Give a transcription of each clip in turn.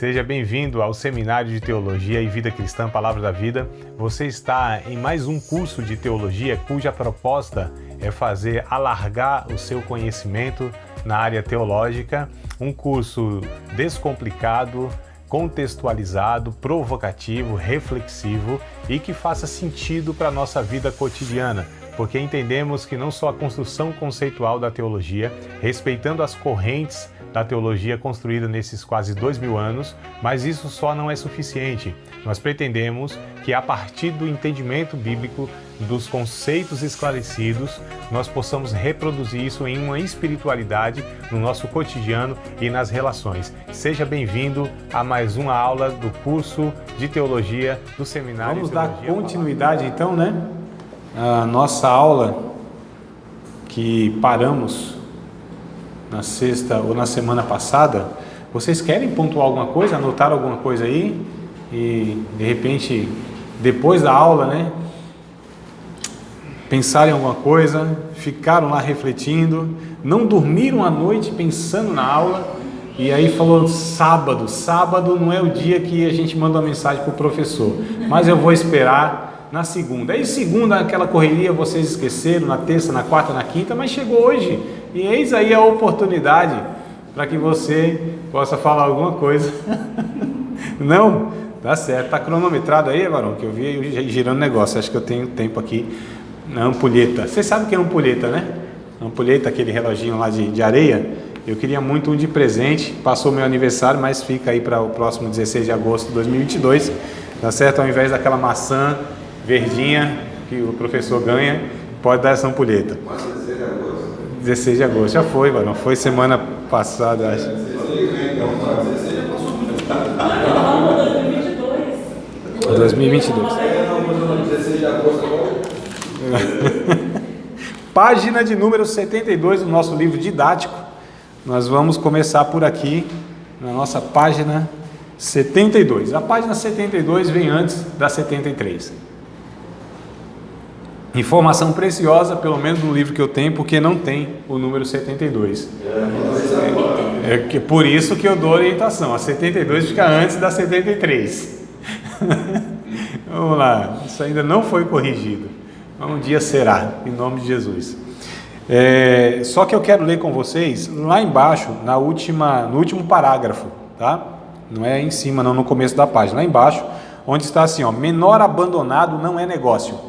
Seja bem-vindo ao Seminário de Teologia e Vida Cristã, Palavra da Vida. Você está em mais um curso de teologia cuja proposta é fazer alargar o seu conhecimento na área teológica. Um curso descomplicado, contextualizado, provocativo, reflexivo e que faça sentido para a nossa vida cotidiana, porque entendemos que não só a construção conceitual da teologia, respeitando as correntes da teologia construída nesses quase 2000 anos, mas isso só não é suficiente. Nós pretendemos que a partir do entendimento bíblico, dos conceitos esclarecidos, nós possamos reproduzir isso em uma espiritualidade no nosso cotidiano e nas relações. Seja bem-vindo a mais uma aula do curso de teologia do Seminário. Vamos dar continuidade então, né? A nossa aula que paramos na sexta ou na semana passada. Vocês querem pontuar alguma coisa, anotar alguma coisa aí e de repente depois da aula, né, pensarem em alguma coisa, ficaram lá refletindo, não dormiram à noite pensando na aula e aí falou sábado não é o dia que a gente manda uma mensagem para o professor, mas eu vou esperar na segunda. Aí segunda aquela correria, vocês esqueceram, na terça, na quarta, na quinta, mas chegou hoje e eis aí a oportunidade para que você possa falar alguma coisa. Não? Tá certo. Tá cronometrado aí, Varão, que eu vi girando negócio. Acho que eu tenho tempo aqui na ampulheta. Você sabe o que é ampulheta, né? Ampulheta, aquele reloginho lá de areia. Eu queria muito um de presente. Passou meu aniversário, mas fica aí para o próximo 16 de agosto de 2022. Tá certo? Ao invés daquela maçã verdinha que o professor ganha, pode dar essa ampulheta. 16 de agosto. Já foi, Varão. Foi semana passada, acho. 2022. Página de número 72 do nosso livro didático. Nós vamos começar por aqui, na nossa página 72. A página 72 vem antes da 73. Informação preciosa, pelo menos no livro que eu tenho, porque não tem o número 72. É por isso que eu dou orientação. A 72 fica antes da 73. Vamos lá, isso ainda não foi corrigido. Um dia será, em nome de Jesus. Só que eu quero ler com vocês lá embaixo, no último parágrafo, tá? Não é em cima, não, no começo da página, lá embaixo, onde está assim, ó, menor abandonado não é negócio.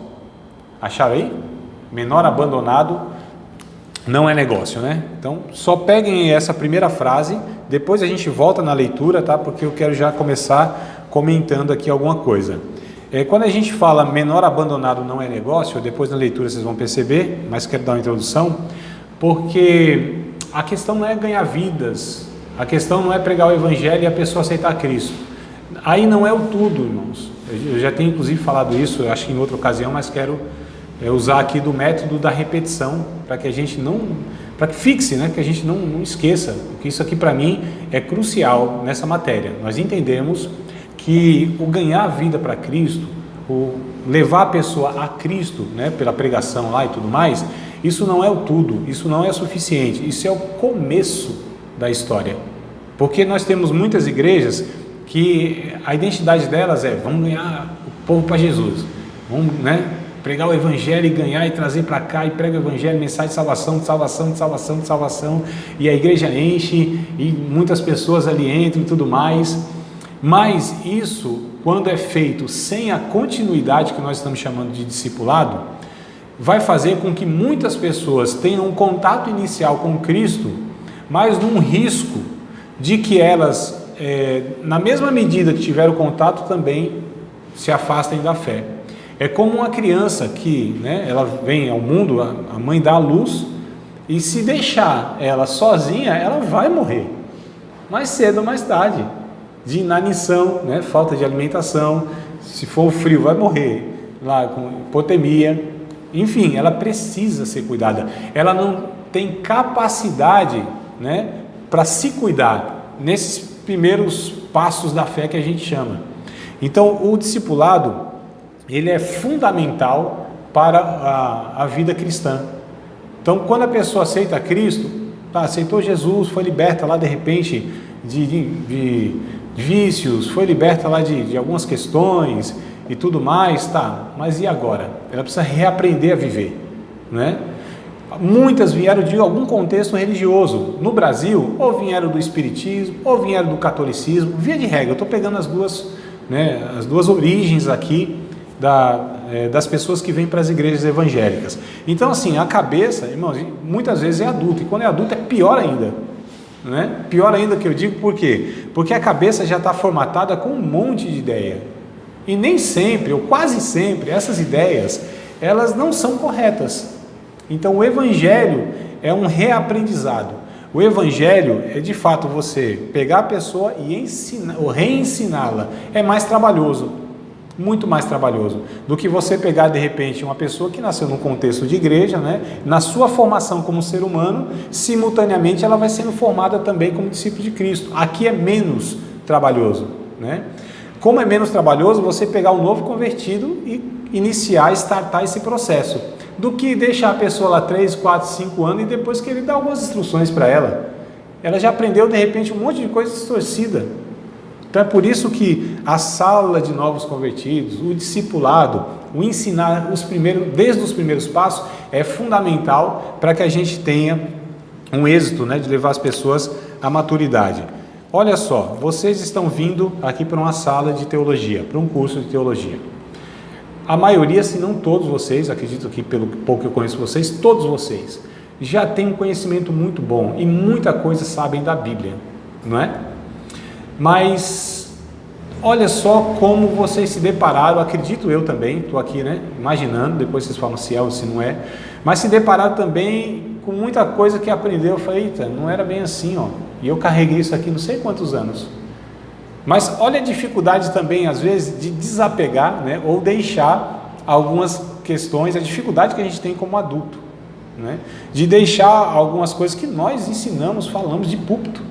Acharam aí? Menor abandonado não é negócio, né? Então, só peguem essa primeira frase, depois a gente volta na leitura, tá? Porque eu quero já começar comentando aqui alguma coisa. Quando a gente fala menor abandonado não é negócio, depois na leitura vocês vão perceber, mas quero dar uma introdução, porque a questão não é ganhar vidas, a questão não é pregar o evangelho e a pessoa aceitar Cristo. Aí não é o tudo, irmãos. Eu já tenho inclusive falado isso, eu acho que em outra ocasião, mas quero usar aqui do método da repetição, para que a gente para que fixe, né, que a gente não esqueça, porque isso aqui para mim é crucial nessa matéria. Nós entendemos que o ganhar a vida para Cristo, o levar a pessoa a Cristo, né, pela pregação lá e tudo mais, isso não é o tudo, isso não é suficiente, isso é o começo da história. Porque nós temos muitas igrejas que a identidade delas é: vamos ganhar o povo para Jesus, vamos, né, pregar o evangelho e ganhar e trazer para cá, e prega o evangelho, mensagem de salvação, de salvação, de salvação, de salvação, e a igreja enche, e muitas pessoas ali entram e tudo mais. Mas isso, quando é feito sem a continuidade que nós estamos chamando de discipulado, vai fazer com que muitas pessoas tenham um contato inicial com Cristo, mas num risco de que elas, na mesma medida que tiveram contato, também se afastem da fé. É como uma criança que, né, ela vem ao mundo, a mãe dá a luz, e se deixar ela sozinha, ela vai morrer, mais cedo ou mais tarde, de inanição, né, falta de alimentação, se for frio vai morrer, lá com hipotermia, enfim, ela precisa ser cuidada, ela não tem capacidade, né, para se cuidar, nesses primeiros passos da fé que a gente chama. Então o discipulado, ele é fundamental para a vida cristã. Então, quando a pessoa aceita Cristo, aceitou Jesus, foi liberta lá de repente de vícios, foi liberta lá de algumas questões e tudo mais, tá, mas e agora? Ela precisa reaprender a viver, né? Muitas vieram de algum contexto religioso. No Brasil, ou vieram do espiritismo, ou vieram do catolicismo. Via de regra, eu estou pegando as duas origens aqui das pessoas que vêm para as igrejas evangélicas. Então, assim, a cabeça, irmãos, muitas vezes é adulta, e quando é adulta é pior ainda, né? Pior ainda que eu digo, por quê? Porque a cabeça já está formatada com um monte de ideia, e nem sempre, ou quase sempre, essas ideias, elas não são corretas. Então o evangelho é um reaprendizado. O evangelho é de fato você pegar a pessoa e ensinar, ou reensiná-la. É mais trabalhoso, muito mais trabalhoso, do que você pegar de repente uma pessoa que nasceu num contexto de igreja, né? Na sua formação como ser humano, simultaneamente ela vai sendo formada também como discípulo de Cristo. Aqui é menos trabalhoso, né? Como é menos trabalhoso você pegar um novo convertido e iniciar, startar esse processo, do que deixar a pessoa lá 3, 4, 5 anos e depois que ele dá algumas instruções para ela. Ela já aprendeu de repente um monte de coisa distorcida. Então é por isso que a sala de novos convertidos, o discipulado, o ensinar desde os primeiros passos é fundamental para que a gente tenha um êxito, né, de levar as pessoas à maturidade. Olha só, vocês estão vindo aqui para uma sala de teologia, para um curso de teologia. A maioria, se não todos vocês, acredito que pelo pouco que eu conheço vocês, todos vocês já têm um conhecimento muito bom e muita coisa sabem da Bíblia, não é? Mas olha só como vocês se depararam, acredito eu também, estou aqui, né, imaginando, depois vocês falam se é ou se não é, mas se depararam também com muita coisa que aprendeu. Eu falei, eita, não era bem assim, ó, e eu carreguei isso aqui não sei quantos anos. Mas olha a dificuldade também, às vezes, de desapegar, né, ou deixar algumas questões, a dificuldade que a gente tem como adulto, né, de deixar algumas coisas que nós ensinamos, falamos de púlpito,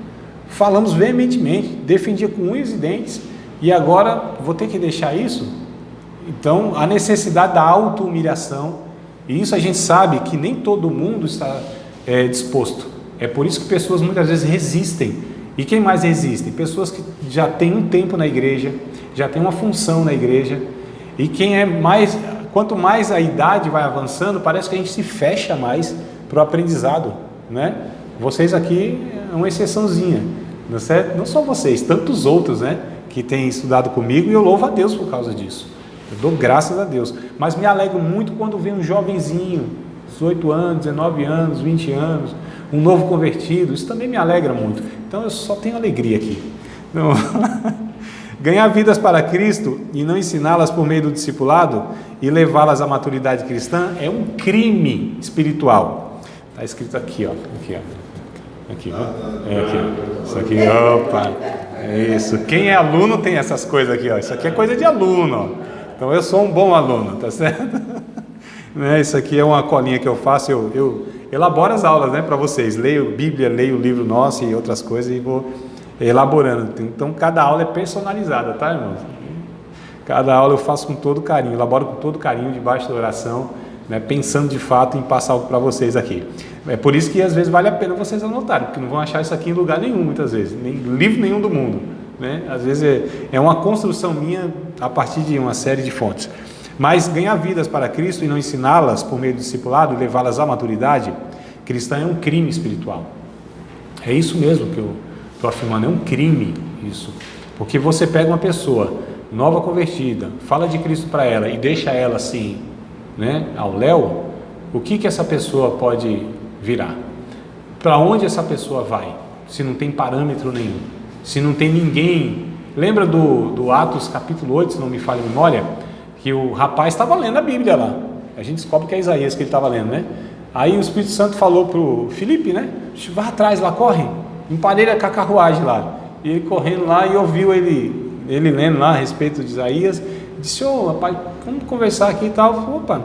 falamos veementemente, defendia com unhas e dentes, e agora vou ter que deixar isso? Então, a necessidade da auto-humilhação, e isso a gente sabe que nem todo mundo está disposto. É por isso que pessoas muitas vezes resistem. E quem mais resiste? Pessoas que já têm um tempo na igreja, já têm uma função na igreja, e quanto mais a idade vai avançando, parece que a gente se fecha mais para o aprendizado, né? Vocês aqui é uma exceçãozinha, não é certo? Não só vocês, tantos outros, né, que têm estudado comigo, e eu louvo a Deus por causa disso, eu dou graças a Deus, mas me alegro muito quando vem um jovenzinho, 18 anos, 19 anos, 20 anos, um novo convertido, isso também me alegra muito. Então eu só tenho alegria aqui. Então, ganhar vidas para Cristo e não ensiná-las por meio do discipulado e levá-las à maturidade cristã é um crime espiritual. Está escrito aqui, ó. Aqui, ó. Aqui, ó. É aqui, ó. Isso aqui, opa. É isso. Quem é aluno tem essas coisas aqui, ó. Isso aqui é coisa de aluno, ó. Então eu sou um bom aluno, tá certo? Isso aqui é uma colinha que eu faço, eu elaboro as aulas, né, para vocês, leio Bíblia, leio o livro nosso e outras coisas e vou elaborando. Então cada aula é personalizada, tá, irmãos? Cada aula eu faço com todo carinho, elaboro com todo carinho, debaixo da oração, né, pensando de fato em passar algo para vocês aqui. É por isso que às vezes vale a pena vocês anotarem, porque não vão achar isso aqui em lugar nenhum, muitas vezes, nem livro nenhum do mundo, né? Às vezes é uma construção minha a partir de uma série de fontes. Mas ganhar vidas para Cristo e não ensiná-las por meio do discipulado e levá-las à maturidade cristã é um crime espiritual. É isso mesmo que eu estou afirmando, é um crime isso. Porque você pega uma pessoa nova convertida, fala de Cristo para ela e deixa ela assim, né, ao léu, o que essa pessoa pode virar? Para onde essa pessoa vai? Se não tem parâmetro nenhum, se não tem ninguém. Lembra do Atos capítulo 8, se não me falha a memória? Que o rapaz estava lendo a Bíblia lá, a gente descobre que é Isaías que ele estava lendo, né? Aí o Espírito Santo falou para o Filipe, né? Vai atrás lá, corre, emparelha com a carruagem lá. E ele correndo lá e ouviu ele lendo lá a respeito de Isaías, disse, rapaz, vamos conversar aqui e tal. Opa,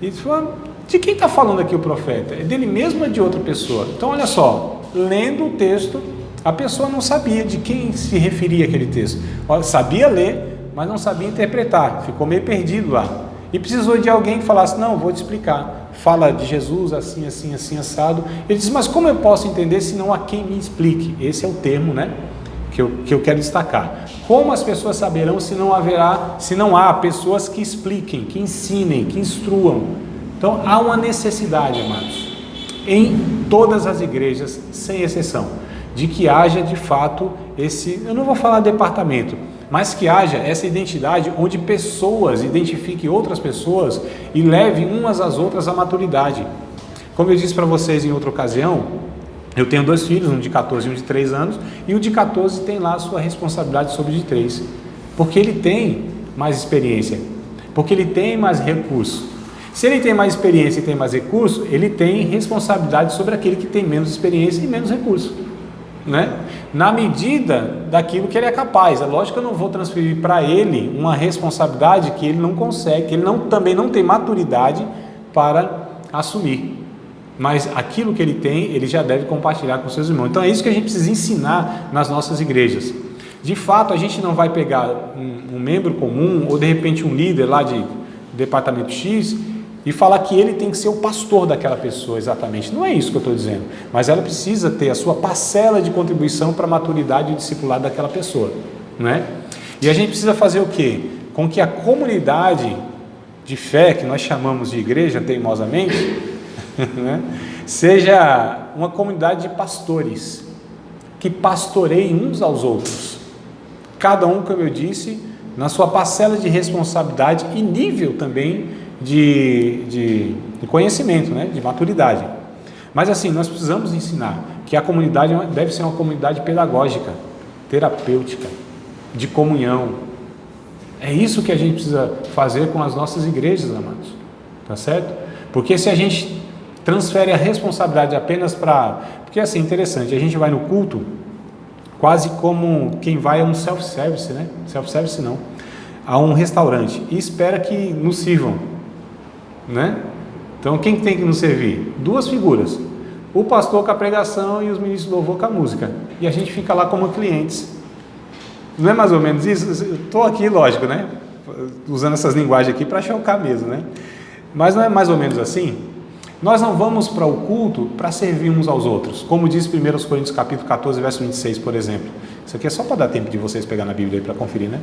e ele falou, de quem está falando aqui o profeta? É dele mesmo ou é de outra pessoa? Então olha só, lendo o texto, a pessoa não sabia de quem se referia aquele texto, sabia ler, mas não sabia interpretar, ficou meio perdido lá, e precisou de alguém que falasse, não, vou te explicar, fala de Jesus assim, assim, assim, assado. Ele disse, mas como eu posso entender se não há quem me explique? Esse é o termo, né, que eu quero destacar. Como as pessoas saberão se não há pessoas que expliquem, que ensinem, que instruam? Então há uma necessidade, amados, em todas as igrejas, sem exceção, de que haja de fato eu não vou falar departamento, mas que haja essa identidade onde pessoas identifiquem outras pessoas e levem umas às outras à maturidade. Como eu disse para vocês em outra ocasião, eu tenho 2 filhos, um de 14 e um de 3 anos, e o de 14 tem lá a sua responsabilidade sobre o de 3, porque ele tem mais experiência, porque ele tem mais recurso. Se ele tem mais experiência e tem mais recurso, ele tem responsabilidade sobre aquele que tem menos experiência e menos recurso, né? Na medida daquilo que ele é capaz. É lógico que eu não vou transferir para ele uma responsabilidade que ele não consegue, que ele também não tem maturidade para assumir. Mas aquilo que ele tem, ele já deve compartilhar com seus irmãos. Então é isso que a gente precisa ensinar nas nossas igrejas. De fato, a gente não vai pegar um membro comum ou de repente um líder lá de departamento X e falar que ele tem que ser o pastor daquela pessoa exatamente. Não é isso que eu estou dizendo. Mas ela precisa ter a sua parcela de contribuição para a maturidade e discipulado daquela pessoa, né? E a gente precisa fazer o quê? Com que a comunidade de fé, que nós chamamos de igreja teimosamente, né, seja uma comunidade de pastores, que pastoreiem uns aos outros. Cada um, como eu disse, na sua parcela de responsabilidade e nível também de conhecimento, né? De maturidade. Mas assim, nós precisamos ensinar que a comunidade deve ser uma comunidade pedagógica, terapêutica, de comunhão. É isso que a gente precisa fazer com as nossas igrejas, amados, tá certo? Porque se a gente transfere a responsabilidade apenas porque assim, interessante, a gente vai no culto quase como quem vai a um self-service, né? Self-service não, a um restaurante e espera que nos sirvam, né? Então quem tem que nos servir? 2 figuras, o pastor com a pregação e os ministros do louvor com a música, e a gente fica lá como clientes. Não é mais ou menos isso? Estou aqui, lógico, né? Usando essas linguagens aqui para chocar mesmo, né? Mas não é mais ou menos assim? Nós não vamos para o culto para servir uns aos outros, como diz 1 Coríntios capítulo 14, verso 26, por exemplo. Isso aqui é só para dar tempo de vocês pegar na Bíblia aí para conferir, né?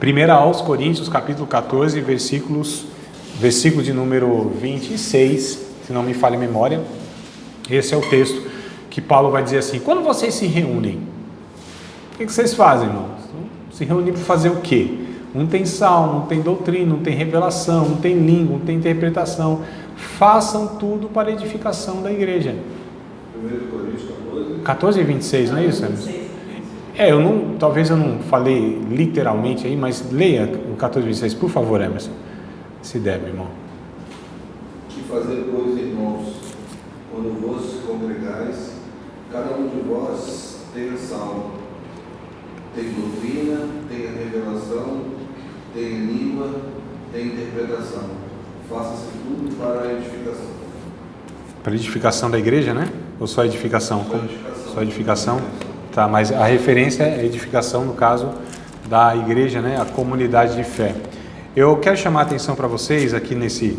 1 aos Coríntios capítulo 14, versículo de número 26, se não me falha a memória. Esse é o texto que Paulo vai dizer assim: quando vocês se reúnem, o que vocês fazem, irmãos? Se reunir para fazer o quê? Um tem salmo, um tem doutrina, um tem revelação, um tem língua, um tem interpretação. Façam tudo para a edificação da igreja. 1 Coríntios 14 e 26, não é isso, Emerson? Talvez eu não falei literalmente aí, mas leia o 14 e 26, por favor, Emerson, se der, meu irmão. Que fazer, pois, irmãos, quando vos congregais, cada um de vós tenha salmo, tem doutrina, tem a revelação, tem língua, tem interpretação. Faça-se tudo para a edificação. Para a edificação da igreja, né? Ou só edificação? Só edificação. Tá, mas a referência é a edificação, no caso da igreja, né? A comunidade de fé. Eu quero chamar a atenção para vocês aqui nesse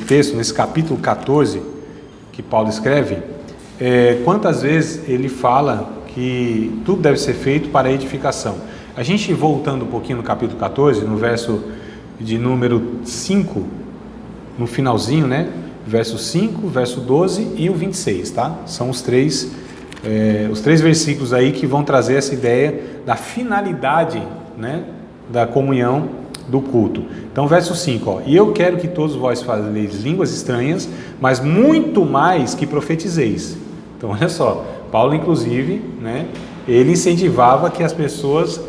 texto, nesse capítulo 14, que Paulo escreve, quantas vezes ele fala que tudo deve ser feito para a edificação. A gente voltando um pouquinho no capítulo 14, no verso de número 5, no finalzinho, né? Verso 5, verso 12 e o 26, tá? São os três versículos aí que vão trazer essa ideia da finalidade, né? Da comunhão do culto. Então, verso 5, ó: e eu quero que todos vós faleis línguas estranhas, mas muito mais que profetizeis. Então, olha só, Paulo, inclusive, né, ele incentivava que as pessoas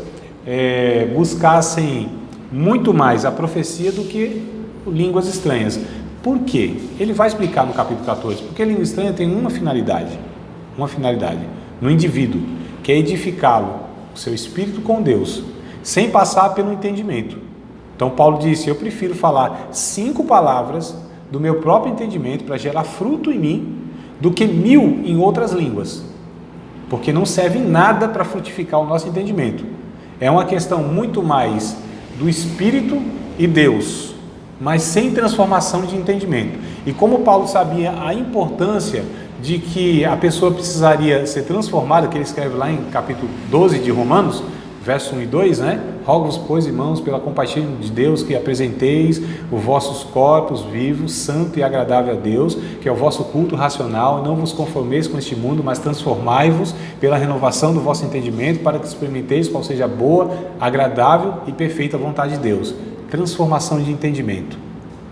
buscassem muito mais a profecia do que línguas estranhas. Por quê? Ele vai explicar no capítulo 14. Porque a língua estranha tem uma finalidade no indivíduo, que é edificá-lo, o seu espírito com Deus, sem passar pelo entendimento. Então Paulo disse: eu prefiro falar 5 palavras do meu próprio entendimento para gerar fruto em mim, do que 1000 em outras línguas, porque não serve em nada para frutificar o nosso entendimento. É uma questão muito mais do Espírito e Deus, mas sem transformação de entendimento. E como Paulo sabia a importância de que a pessoa precisaria ser transformada, que ele escreve lá em capítulo 12 de Romanos, verso 1 e 2, né? Rogo-vos, pois, irmãos, pela compaixão de Deus, que apresenteis os vossos corpos vivos, santo e agradável a Deus, que é o vosso culto racional, e não vos conformeis com este mundo, mas transformai-vos pela renovação do vosso entendimento, para que experimenteis qual seja a boa, agradável e perfeita vontade de Deus. Transformação de entendimento,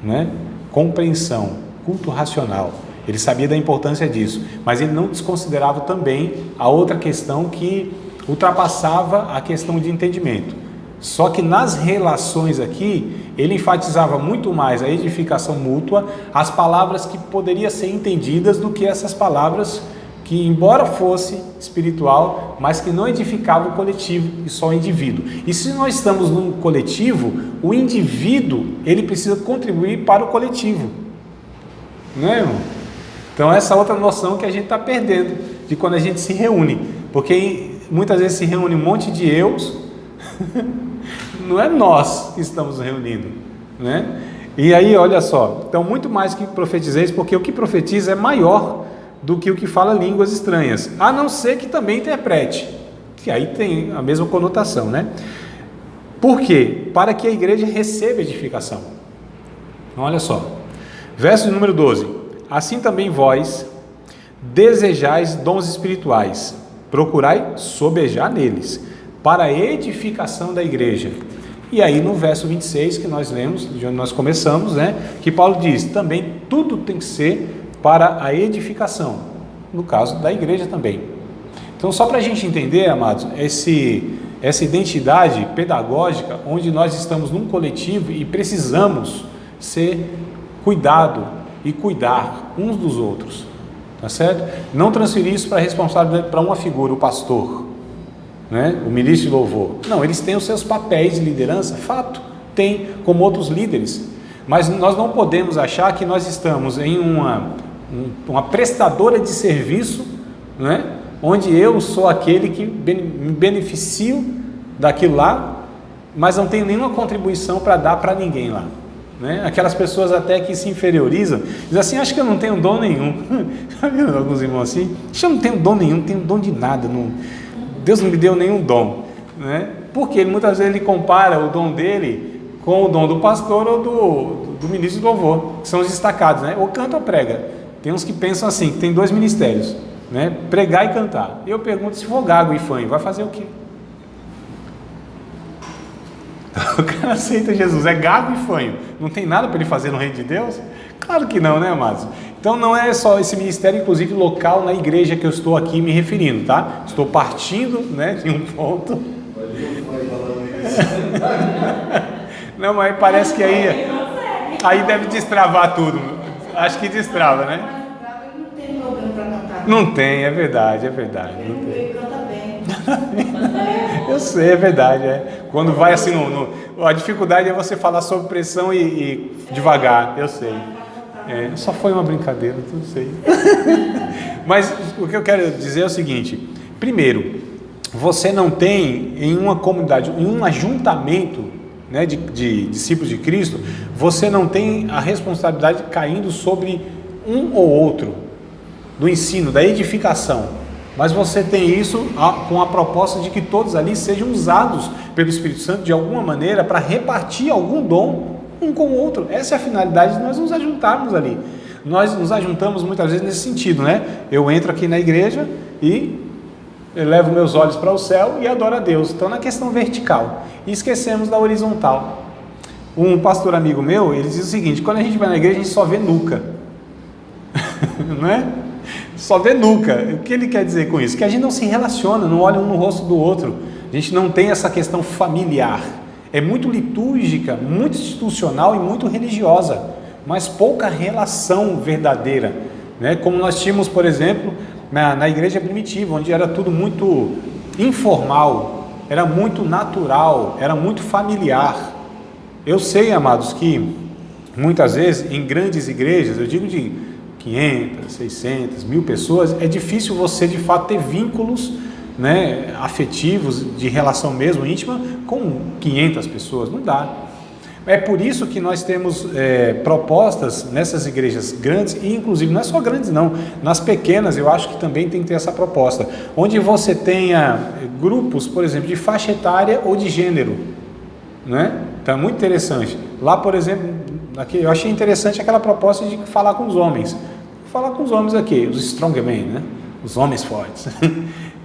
né? Compreensão, culto racional. Ele sabia da importância disso, mas ele não desconsiderava também a outra questão que ultrapassava a questão de entendimento. Só que nas relações aqui, ele enfatizava muito mais a edificação mútua, as palavras que poderiam ser entendidas do que essas palavras que, embora fosse espiritual, mas que não edificava o coletivo e só o indivíduo. E se nós estamos num coletivo, o indivíduo, ele precisa contribuir para o coletivo. Não é, irmão? Então essa outra noção que a gente está perdendo, de quando a gente se reúne, porque muitas vezes se reúne um monte de eus, não é nós que estamos reunindo, né? E aí, olha só, então muito mais que profetizeis, porque o que profetiza é maior do que o que fala línguas estranhas, a não ser que também interprete, que aí tem a mesma conotação, né? Por quê? Para que a igreja receba edificação. Então, olha só, verso número 12: assim também vós desejais dons espirituais, procurai sobejar neles, para a edificação da igreja. E aí no verso 26 que nós lemos, de onde nós começamos, né, que Paulo diz, também tudo tem que ser para a edificação, no caso da igreja também. Então só para a gente entender, amados, essa identidade pedagógica, onde nós estamos num coletivo e precisamos ser cuidado e cuidar uns dos outros, tá certo? Não transferir isso para a responsabilidade para uma figura, o pastor, né? O ministro de louvor. Não, eles têm os seus papéis de liderança, fato, tem, como outros líderes, mas nós não podemos achar que nós estamos em uma prestadora de serviço, né? Onde eu sou aquele que me beneficio daquilo lá, mas não tenho nenhuma contribuição para dar para ninguém lá, né? Aquelas pessoas até que se inferiorizam, dizem assim, acho que eu não tenho dom nenhum. Já viram alguns irmãos assim? Acho que eu não tenho dom nenhum, não tenho dom de nada, não, Deus não me deu nenhum dom, né? Porque muitas vezes ele compara o dom dele com o dom do pastor ou do ministro de louvor, que são os destacados, né? Ou canta ou prega. Tem uns que pensam assim, que tem dois ministérios, né? Pregar e cantar. Eu pergunto, se for gago e fanho, vai fazer o quê? O cara aceita Jesus, é gago e fanho, não tem nada para ele fazer no reino de Deus? Claro que não, né, amados? Então não é só esse ministério, inclusive local na igreja que eu estou aqui me referindo, tá? Estou partindo, né, de um ponto. Não, mas parece que aí deve destravar tudo. Acho que destrava, né? Não tem problema para cantar. Não tem, é verdade. Não tem. Ele canta bem. Eu sei, é verdade. É. Quando vai assim, a dificuldade é você falar sob pressão e devagar, eu sei. É, só foi uma brincadeira, eu sei. Mas o que eu quero dizer é o seguinte: primeiro, você não tem em uma comunidade, em um ajuntamento, né, de discípulos de Cristo, você não tem a responsabilidade caindo sobre um ou outro do ensino, da edificação, mas você tem isso com a proposta de que todos ali sejam usados pelo Espírito Santo de alguma maneira para repartir algum dom um com o outro. Essa é a finalidade de nós nos ajuntarmos ali. Nós nos ajuntamos muitas vezes nesse sentido, né? Eu entro aqui na igreja e elevo meus olhos para o céu e adoro a Deus. Então, na questão vertical. E esquecemos da horizontal. Um pastor amigo meu, ele diz o seguinte: quando a gente vai na igreja, a gente só vê nuca. Não é? Só vê nuca. O que ele quer dizer com isso? Que a gente não se relaciona, não olha um no rosto do outro. A gente não tem essa questão familiar. É muito litúrgica, muito institucional e muito religiosa, mas pouca relação verdadeira, né? Como nós tínhamos, por exemplo, na igreja primitiva, onde era tudo muito informal, era muito natural, era muito familiar. Eu sei, amados, que muitas vezes em grandes igrejas, eu digo de 500, 600, 1000 pessoas, é difícil você de fato ter vínculos, né, afetivos, de relação mesmo íntima, com 500 pessoas, não dá. É por isso que nós temos propostas nessas igrejas grandes, e inclusive não é só grandes não, nas pequenas eu acho que também tem que ter essa proposta, onde você tenha grupos, por exemplo, de faixa etária ou de gênero, né? Então é muito interessante. Lá, por exemplo, aqui, eu achei interessante aquela proposta de falar com os homens. Falar com os homens aqui, os strongmen, né? Os homens fortes.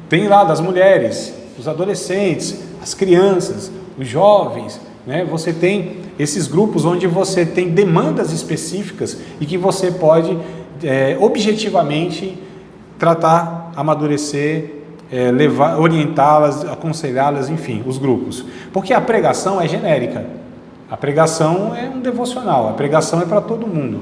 Tem lá das mulheres, os adolescentes, as crianças, os jovens, né? Você tem esses grupos onde você tem demandas específicas e que você pode objetivamente tratar, amadurecer, levar, orientá-las, aconselhá-las, enfim, os grupos. Porque a pregação é genérica. A pregação é um devocional, a pregação é para todo mundo,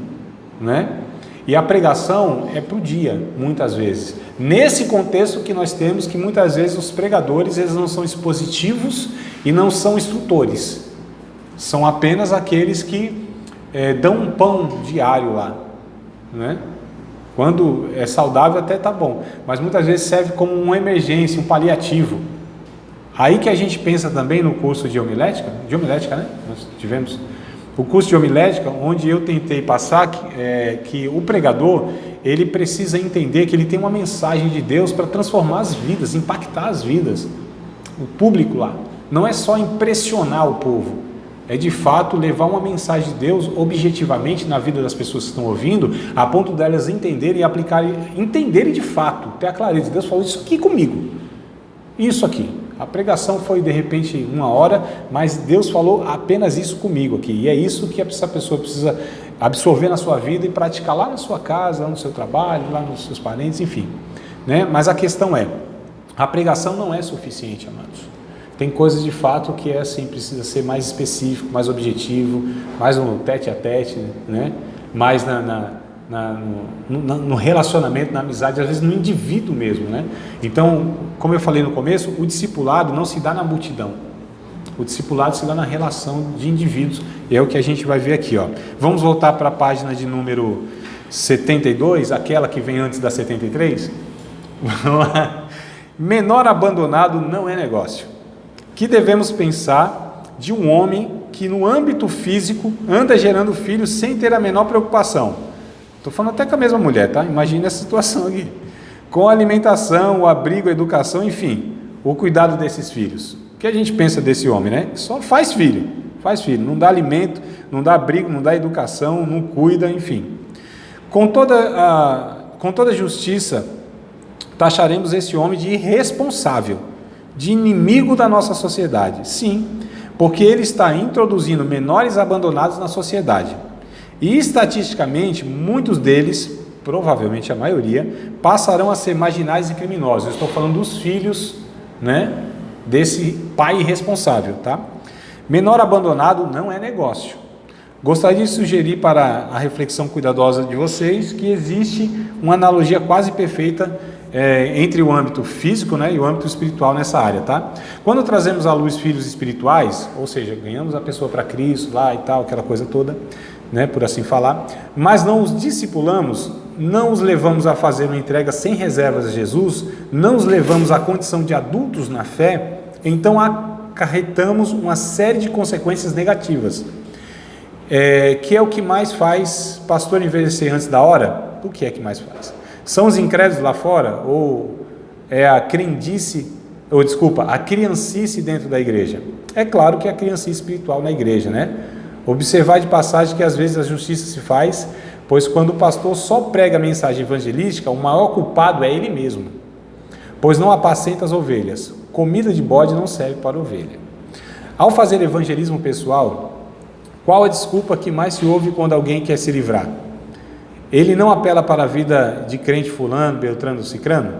né? E a pregação é para o dia, muitas vezes. Nesse contexto que nós temos, que muitas vezes os pregadores, eles não são expositivos e não são instrutores. São apenas aqueles que dão um pão diário lá, né? Quando é saudável até tá bom, mas muitas vezes serve como uma emergência, um paliativo. Aí que a gente pensa também no curso de homilética, né? Nós tivemos o curso de homilética, onde eu tentei passar que o pregador, ele precisa entender que ele tem uma mensagem de Deus para transformar as vidas, impactar as vidas, o público lá. Não é só impressionar o povo, é de fato levar uma mensagem de Deus objetivamente na vida das pessoas que estão ouvindo, a ponto delas entenderem e aplicarem, entenderem de fato, ter a clareza. Deus falou isso aqui comigo, isso aqui. A pregação foi de repente 1 hora, mas Deus falou apenas isso comigo aqui, e é isso que essa pessoa precisa absorver na sua vida e praticar lá na sua casa, lá no seu trabalho, lá nos seus parentes, enfim, né? Mas a questão é, a pregação não é suficiente, amados. Tem coisas de fato que assim, precisa ser mais específico, mais objetivo, mais no tete a tete, né? Mais no relacionamento, na amizade, às vezes no indivíduo mesmo, né? Então, como eu falei no começo, o discipulado não se dá na multidão, o discipulado se dá na relação de indivíduos, e é o que a gente vai ver aqui, ó. Vamos voltar para a página de número 72, aquela que vem antes da 73? Vamos lá. Menor abandonado não é negócio. Que devemos pensar de um homem que no âmbito físico anda gerando filhos sem ter a menor preocupação? Estou falando até com a mesma mulher, tá? Imagina essa situação aqui. Com a alimentação, o abrigo, a educação, enfim, o cuidado desses filhos. O que a gente pensa desse homem, né? Só faz filho, não dá alimento, não dá abrigo, não dá educação, não cuida, enfim. Com toda justiça, taxaremos esse homem de irresponsável, de inimigo da nossa sociedade. Sim, porque ele está introduzindo menores abandonados na sociedade. E estatisticamente, muitos deles, provavelmente a maioria, passarão a ser marginais e criminosos. Eu estou falando dos filhos, né, desse pai irresponsável, tá? Menor abandonado não é negócio. Gostaria de sugerir para a reflexão cuidadosa de vocês que existe uma analogia quase perfeita entre o âmbito físico, né, e o âmbito espiritual nessa área, tá? Quando trazemos à luz filhos espirituais, ou seja, ganhamos a pessoa para Cristo lá e tal, aquela coisa toda, né, por assim falar, mas não os discipulamos, não os levamos a fazer uma entrega sem reservas a Jesus, não os levamos à condição de adultos na fé, então acarretamos uma série de consequências negativas, que é o que mais faz pastor envelhecer antes da hora? O que é que mais faz? São os incrédulos lá fora, ou é a criancice dentro da igreja? É claro que é a criancice espiritual na igreja, né? Observar de passagem que às vezes a justiça se faz, pois quando o pastor só prega a mensagem evangelística, o maior culpado é ele mesmo, pois não apacenta as ovelhas. Comida de bode não serve para ovelha. Ao fazer evangelismo pessoal, qual a desculpa que mais se ouve quando alguém quer se livrar? Ele não apela para a vida de crente fulano, beltrano, cicrano?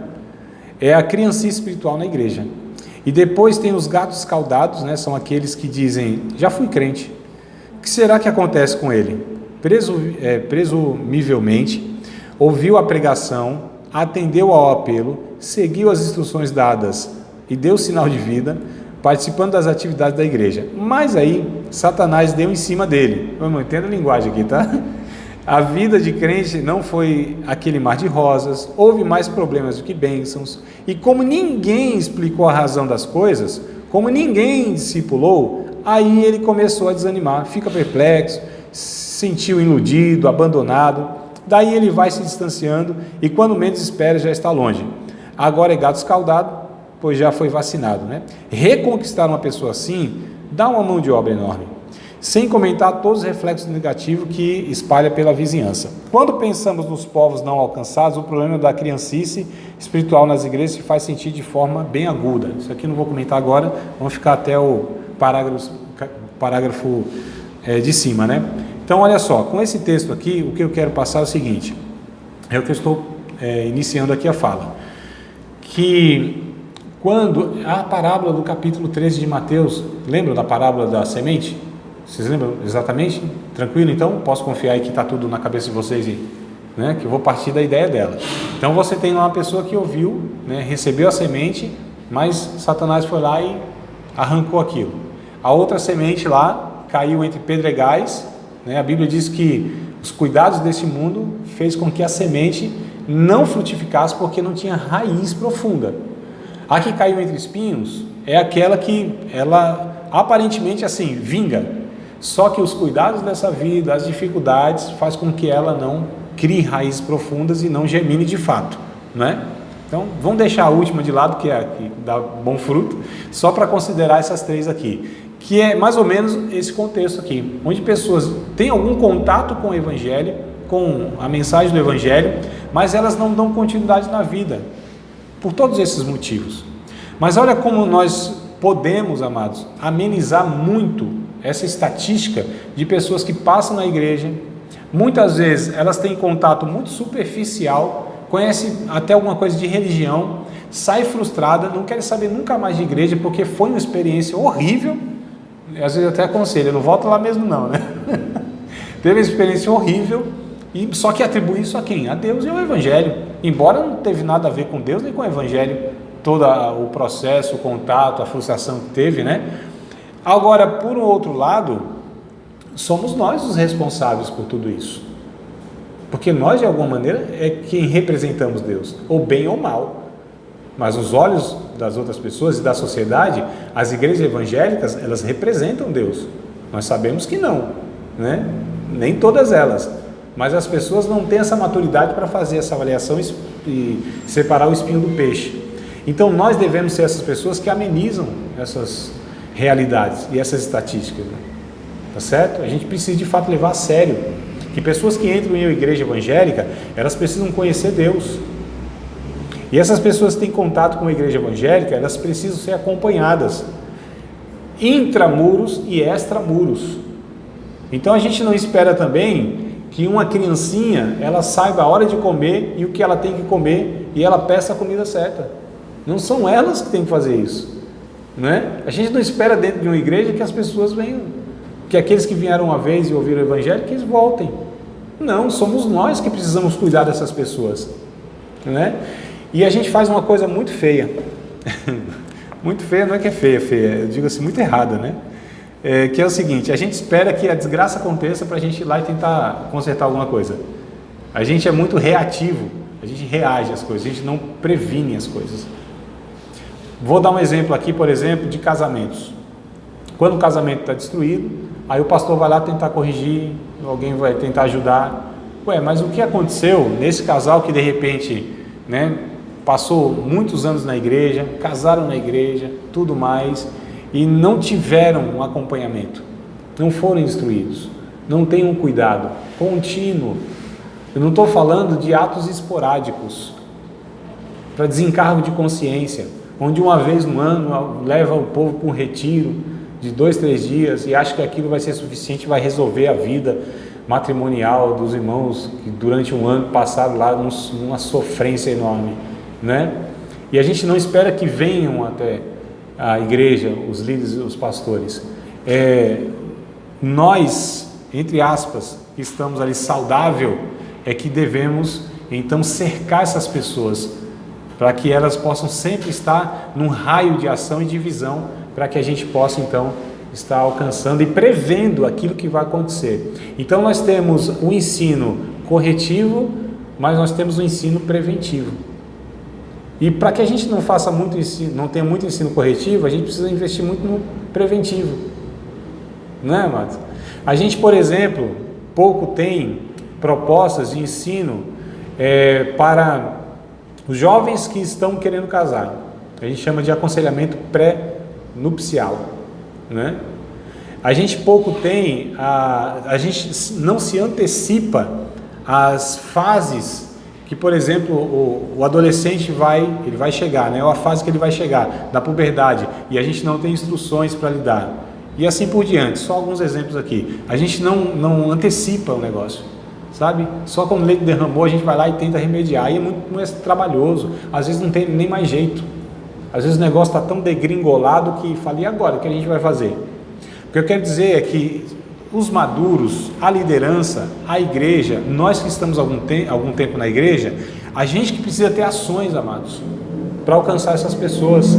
É a criancice espiritual na igreja. E depois tem os gatos escaldados, né? São aqueles que dizem, já fui crente. O que será que acontece com ele? Presumivelmente, ouviu a pregação, atendeu ao apelo, seguiu as instruções dadas e deu sinal de vida, participando das atividades da igreja. Mas aí, Satanás deu em cima dele. Eu não entendo a linguagem aqui, tá? A vida de crente não foi aquele mar de rosas, houve mais problemas do que bênçãos, e como ninguém explicou a razão das coisas, como ninguém discipulou, aí ele começou a desanimar, fica perplexo, se sentiu iludido, abandonado, daí ele vai se distanciando e quando menos espera já está longe. Agora é gato escaldado, pois já foi vacinado, né? Reconquistar uma pessoa assim dá uma mão de obra enorme, sem comentar todos os reflexos negativos que espalha pela vizinhança. Quando pensamos nos povos não alcançados, o problema da criancice espiritual nas igrejas se faz sentir de forma bem aguda. Isso aqui não vou comentar agora, vamos ficar até o parágrafo de cima, né? Então, olha só, com esse texto aqui, o que eu quero passar é o seguinte, é o que eu estou iniciando aqui a fala, que quando a parábola do capítulo 13 de Mateus, lembram da parábola da semente? Vocês lembram exatamente? Tranquilo, então? Posso confiar aí que está tudo na cabeça de vocês, né? Que eu vou partir da ideia dela. Então, você tem lá uma pessoa que ouviu, né? Recebeu a semente, mas Satanás foi lá e arrancou aquilo. A outra semente lá caiu entre pedregais, né? A Bíblia diz que os cuidados desse mundo fez com que a semente não frutificasse porque não tinha raiz profunda. A que caiu entre espinhos é aquela que ela aparentemente assim vinga, só que os cuidados dessa vida, as dificuldades faz com que ela não crie raízes profundas e não germine de fato, né? Então vamos deixar a última de lado, que é a que dá bom fruto, só para considerar essas três aqui, que é mais ou menos esse contexto aqui, onde pessoas têm algum contato com o Evangelho, com a mensagem do Evangelho, mas elas não dão continuidade na vida, por todos esses motivos. Mas olha como nós podemos, amados, amenizar muito essa estatística de pessoas que passam na igreja, muitas vezes elas têm contato muito superficial, conhecem até alguma coisa de religião, sai frustrada, não quer saber nunca mais de igreja, porque foi uma experiência horrível, às vezes eu até aconselho, não volta lá mesmo não, né? Teve uma experiência horrível, e só que atribui isso a quem? A Deus e ao Evangelho, embora não teve nada a ver com Deus nem com o Evangelho, todo o processo, o contato, a frustração que teve, né? Agora, por um outro lado, somos nós os responsáveis por tudo isso, porque nós de alguma maneira é quem representamos Deus, ou bem ou mal, mas os olhos das outras pessoas e da sociedade, as igrejas evangélicas, elas representam Deus, nós sabemos que não, né? Nem todas elas, mas as pessoas não têm essa maturidade para fazer essa avaliação e separar o espinho do peixe. Então nós devemos ser essas pessoas que amenizam essas realidades e essas estatísticas, né? Tá certo? A gente precisa de fato levar a sério que pessoas que entram em uma igreja evangélica, elas precisam conhecer Deus, e essas pessoas que têm contato com a igreja evangélica, elas precisam ser acompanhadas intramuros e extramuros. Então a gente não espera também que uma criancinha ela saiba a hora de comer e o que ela tem que comer e ela peça a comida certa. Não são elas que têm que fazer isso, né? A gente não espera dentro de uma igreja que as pessoas venham, que aqueles que vieram uma vez e ouviram o Evangelho, que eles voltem. Não, somos nós que precisamos cuidar dessas pessoas, né? E a gente faz uma coisa muito feia, muito feia, não é que é feia, eu digo assim, muito errada, né? Que é o seguinte, a gente espera que a desgraça aconteça para a gente ir lá e tentar consertar alguma coisa. A gente é muito reativo, a gente reage às coisas, a gente não previne as coisas. Vou dar um exemplo aqui, por exemplo, de casamentos. Quando o casamento está destruído, aí o pastor vai lá tentar corrigir, alguém vai tentar ajudar. Mas o que aconteceu nesse casal que de repente, né, passou muitos anos na igreja, casaram na igreja, tudo mais, e não tiveram um acompanhamento, não foram instruídos, não têm um cuidado contínuo. Eu não estou falando de atos esporádicos, para desencargo de consciência, onde uma vez no ano leva o povo para um retiro de 2, 3 dias e acha que aquilo vai ser suficiente, vai resolver a vida matrimonial dos irmãos que durante um ano passaram lá numa sofrência enorme, né? E a gente não espera que venham até a igreja, os líderes, os pastores. Nós, entre aspas, que estamos ali saudável, é que devemos então cercar essas pessoas, para que elas possam sempre estar num raio de ação e de visão, para que a gente possa então estar alcançando e prevendo aquilo que vai acontecer. Então nós temos o ensino corretivo, mas nós temos o ensino preventivo. E para que a gente não faça muito ensino, não tenha muito ensino corretivo, a gente precisa investir muito no preventivo. Não é, amados? A gente, por exemplo, pouco tem propostas de ensino para os jovens que estão querendo casar. A gente chama de aconselhamento pré-nupcial, né? A gente pouco tem, a gente não se antecipa às fases que, por exemplo, o adolescente ele vai chegar, né? Ou a fase que ele vai chegar, da puberdade, e a gente não tem instruções para lidar. E assim por diante, só alguns exemplos aqui. A gente não antecipa o negócio, sabe? Só quando o leite derramou, a gente vai lá e tenta remediar, e é muito mais trabalhoso, às vezes não tem nem mais jeito. Às vezes o negócio está tão degringolado que fala, e agora, o que a gente vai fazer? O que eu quero dizer é que os maduros, a liderança, a igreja, nós que estamos algum tempo na igreja, a gente que precisa ter ações, amados, para alcançar essas pessoas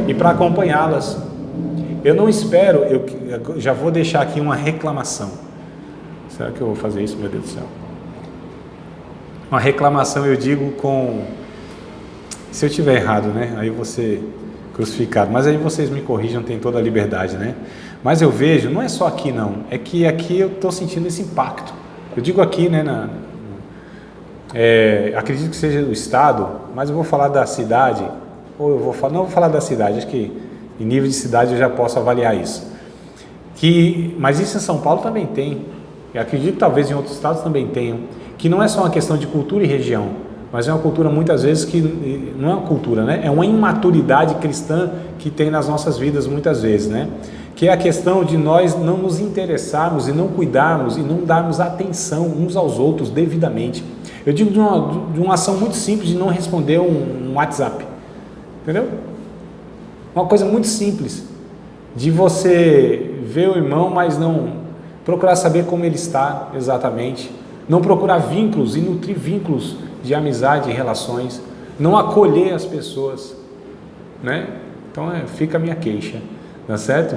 e para acompanhá-las. Eu não espero, eu já vou deixar aqui uma reclamação. Será que eu vou fazer isso, meu Deus do céu? Uma reclamação, eu digo se eu tiver errado, né? Aí eu vou ser crucificado, mas aí vocês me corrijam, tem toda a liberdade, né? Mas eu vejo, não é só aqui não, é que aqui eu estou sentindo esse impacto. Eu digo aqui, né, acredito que seja do estado, mas eu vou falar da cidade, ou não vou falar da cidade, acho que em nível de cidade eu já posso avaliar isso. Mas isso em São Paulo também tem, eu acredito que talvez em outros estados também tenham, que não é só uma questão de cultura e região, mas é uma cultura muitas vezes que não é uma cultura, né? É uma imaturidade cristã que tem nas nossas vidas muitas vezes, né? Que é a questão de nós não nos interessarmos e não cuidarmos e não darmos atenção uns aos outros devidamente. Eu digo de uma ação muito simples de não responder um WhatsApp, entendeu? Uma coisa muito simples, de você ver o irmão, mas não procurar saber como ele está exatamente, não procurar vínculos e nutrir vínculos de amizade e relações, não acolher as pessoas, né? Então fica a minha queixa. Tá certo?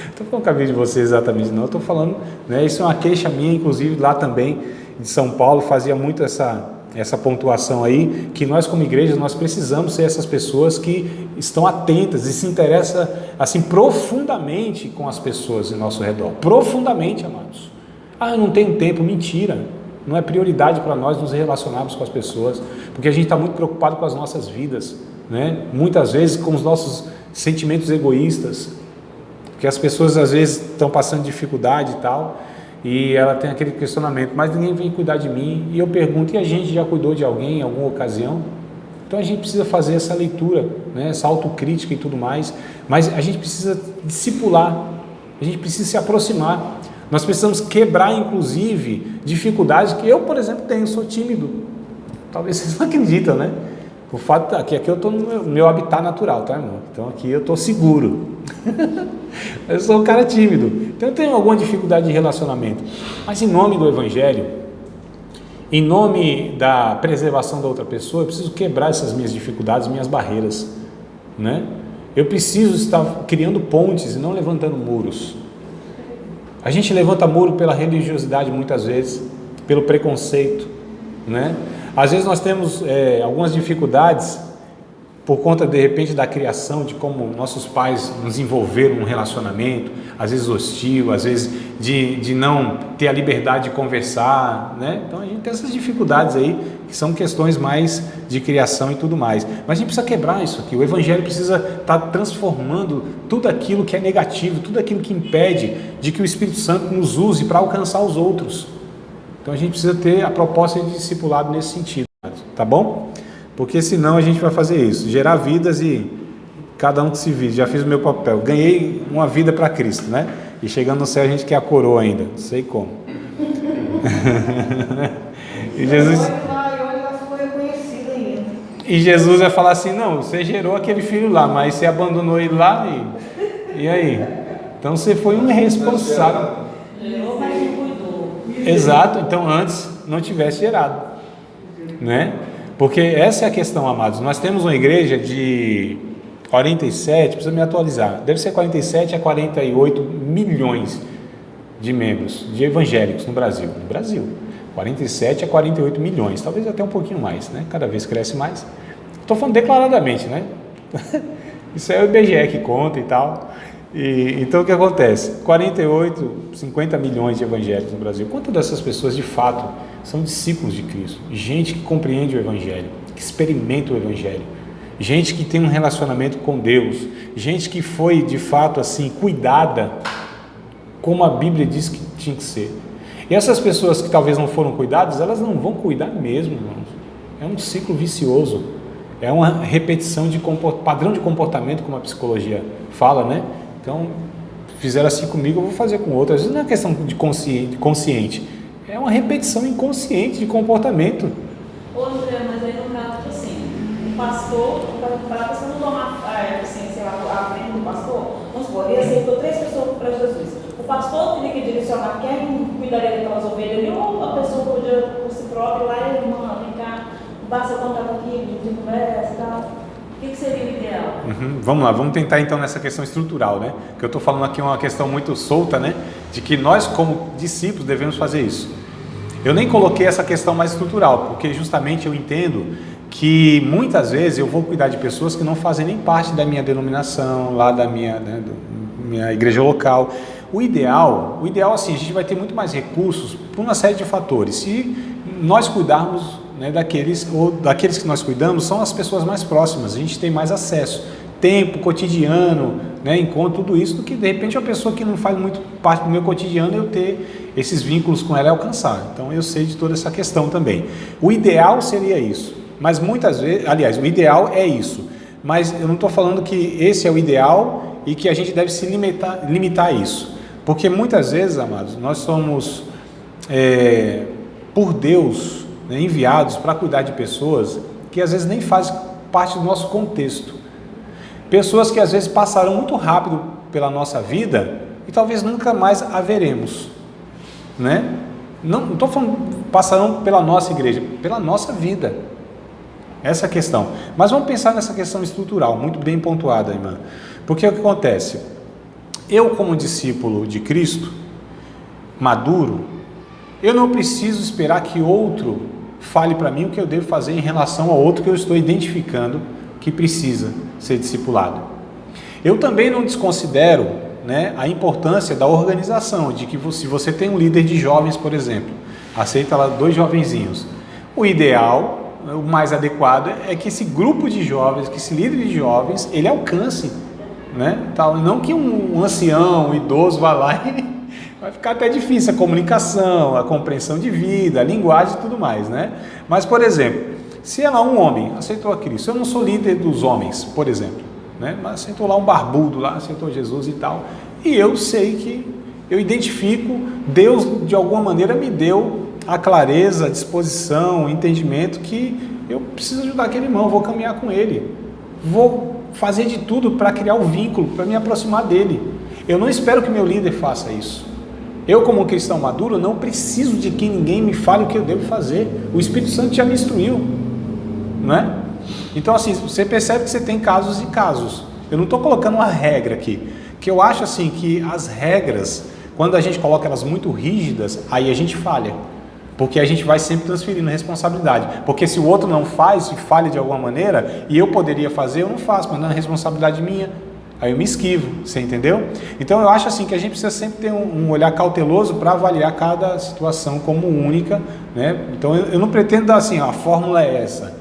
Estou falando com a vida de vocês exatamente não, estou falando, né, isso é uma queixa minha, inclusive lá também de São Paulo fazia muito essa pontuação aí, que nós como igreja, nós precisamos ser essas pessoas que estão atentas e se interessam assim profundamente com as pessoas em nosso redor, profundamente, amados. Eu não tenho tempo, mentira, não é prioridade para nós nos relacionarmos com as pessoas, porque a gente está muito preocupado com as nossas vidas, né? Muitas vezes com os nossos sentimentos egoístas, porque as pessoas às vezes estão passando dificuldade e tal, e ela tem aquele questionamento, mas ninguém vem cuidar de mim, e eu pergunto, e a gente já cuidou de alguém em alguma ocasião? Então a gente precisa fazer essa leitura, né, essa autocrítica e tudo mais, mas a gente precisa discipular, a gente precisa se aproximar, nós precisamos quebrar inclusive dificuldades que eu, por exemplo, tenho, sou tímido, talvez vocês não acreditam, né? O fato é que aqui eu estou no meu habitat natural, tá, irmão? Então aqui eu estou seguro. Eu sou um cara tímido, então eu tenho alguma dificuldade de relacionamento. Mas em nome do Evangelho, em nome da preservação da outra pessoa, eu preciso quebrar essas minhas dificuldades, minhas barreiras, né? Eu preciso estar criando pontes e não levantando muros. A gente levanta muro pela religiosidade muitas vezes, pelo preconceito, né? Às vezes nós temos algumas dificuldades por conta, de repente, da criação, de como nossos pais nos envolveram num relacionamento, às vezes hostil, às vezes de não ter a liberdade de conversar, né? Então a gente tem essas dificuldades aí, que são questões mais de criação e tudo mais. Mas a gente precisa quebrar isso aqui, o Evangelho precisa estar transformando tudo aquilo que é negativo, tudo aquilo que impede de que o Espírito Santo nos use para alcançar os outros. Então a gente precisa ter a proposta de discipulado nesse sentido, tá bom? Porque senão a gente vai fazer isso, gerar vidas e cada um que se vire. Já fiz o meu papel, ganhei uma vida para Cristo, né? E chegando no céu a gente quer a coroa ainda, não sei como. E Jesus vai falar assim, não, você gerou aquele filho lá, mas você abandonou ele lá e aí? Então você foi um irresponsável. Exato, então antes não tivesse gerado, né? Porque essa é a questão, amados. Nós temos uma igreja de 47, precisa me atualizar, deve ser 47 a 48 milhões de membros, de evangélicos no Brasil. 47 a 48 milhões, talvez até um pouquinho mais, né? Cada vez cresce mais. Estou falando declaradamente, né? Isso é o IBGE que conta e tal. Então o que acontece? 48, 50 milhões de evangélicos no Brasil. Quantas dessas pessoas de fato são discípulos de Cristo? Gente que compreende o Evangelho, que experimenta o Evangelho, gente que tem um relacionamento com Deus, gente que foi de fato assim cuidada como a Bíblia diz que tinha que ser. E essas pessoas que talvez não foram cuidadas, elas não vão cuidar mesmo, irmãos. É um ciclo vicioso, é uma repetição de padrão de comportamento, como a psicologia fala, né? Então, fizeram assim comigo, eu vou fazer com outro. Às vezes não é questão de consciente, é uma repetição inconsciente de comportamento. Ô André, mas aí no caso, tipo assim, o pastor, para a pessoa não tomar assim, sei lá, a frente do pastor, vamos supor, ele aceitou 3 pessoas para Jesus. O pastor teria que direcionar quem cuidaria daquelas ovelhas ali, ou a pessoa podia por si própria, lá, irmã, vem cá, basta contato aqui, de conversa e tal. O que seria o ideal? Vamos lá, vamos tentar então nessa questão estrutural, né? Que eu estou falando aqui uma questão muito solta, né? De que nós como discípulos devemos fazer isso. Eu nem coloquei essa questão mais estrutural, porque justamente eu entendo que muitas vezes eu vou cuidar de pessoas que não fazem nem parte da minha denominação, lá da minha, né, minha igreja local. O ideal assim, a gente vai ter muito mais recursos por uma série de fatores. Se nós cuidarmos, né, daqueles que nós cuidamos, são as pessoas mais próximas, a gente tem mais acesso, tempo, cotidiano, né, encontro, tudo isso, do que de repente uma pessoa que não faz muito parte do meu cotidiano, eu ter esses vínculos com ela e alcançar. Então eu sei de toda essa questão também. O ideal seria isso, mas muitas vezes, aliás, o ideal é isso, mas eu não estou falando que esse é o ideal e que a gente deve se limitar a isso. Porque muitas vezes, amados, nós somos, por Deus, né, enviados para cuidar de pessoas que às vezes nem fazem parte do nosso contexto. Pessoas que às vezes passarão muito rápido pela nossa vida e talvez nunca mais a veremos. Né? Não estou falando passarão pela nossa igreja, pela nossa vida. Essa é a questão. Mas vamos pensar nessa questão estrutural, muito bem pontuada, irmã. Porque o que acontece? Eu, como discípulo de Cristo, maduro, eu não preciso esperar que outro fale para mim o que eu devo fazer em relação ao outro que eu estou identificando que precisa ser discipulado. Eu também não desconsidero, né, a importância da organização, de que se você tem um líder de jovens, por exemplo, aceita lá 2 jovenzinhos, o ideal, o mais adequado é que esse grupo de jovens, que esse líder de jovens, ele alcance, né? Não que um ancião, um idoso vá lá e vai ficar até difícil a comunicação, a compreensão de vida, a linguagem e tudo mais, né? Mas, por exemplo, se é lá um homem aceitou a Cristo, eu não sou líder dos homens, por exemplo, né? Mas aceitou lá um barbudo, lá aceitou Jesus e tal, e eu sei que eu identifico, Deus de alguma maneira me deu a clareza, a disposição, o entendimento que eu preciso ajudar aquele irmão, vou caminhar com ele, vou fazer de tudo para criar um vínculo, para me aproximar dele. Eu não espero que meu líder faça isso. Eu, como um cristão maduro, não preciso de que ninguém me fale o que eu devo fazer. O Espírito Santo já me instruiu, não é? Então, assim, você percebe que você tem casos e casos. Eu não estou colocando uma regra aqui, que eu acho assim que as regras, quando a gente coloca elas muito rígidas, aí a gente falha. Porque a gente vai sempre transferindo responsabilidade. Porque se o outro não faz, se falha de alguma maneira, e eu poderia fazer, eu não faço, mas não é responsabilidade minha. Aí eu me esquivo, você entendeu? Então eu acho assim que a gente precisa sempre ter um olhar cauteloso para avaliar cada situação como única, né? Então eu não pretendo dar assim, a fórmula é essa.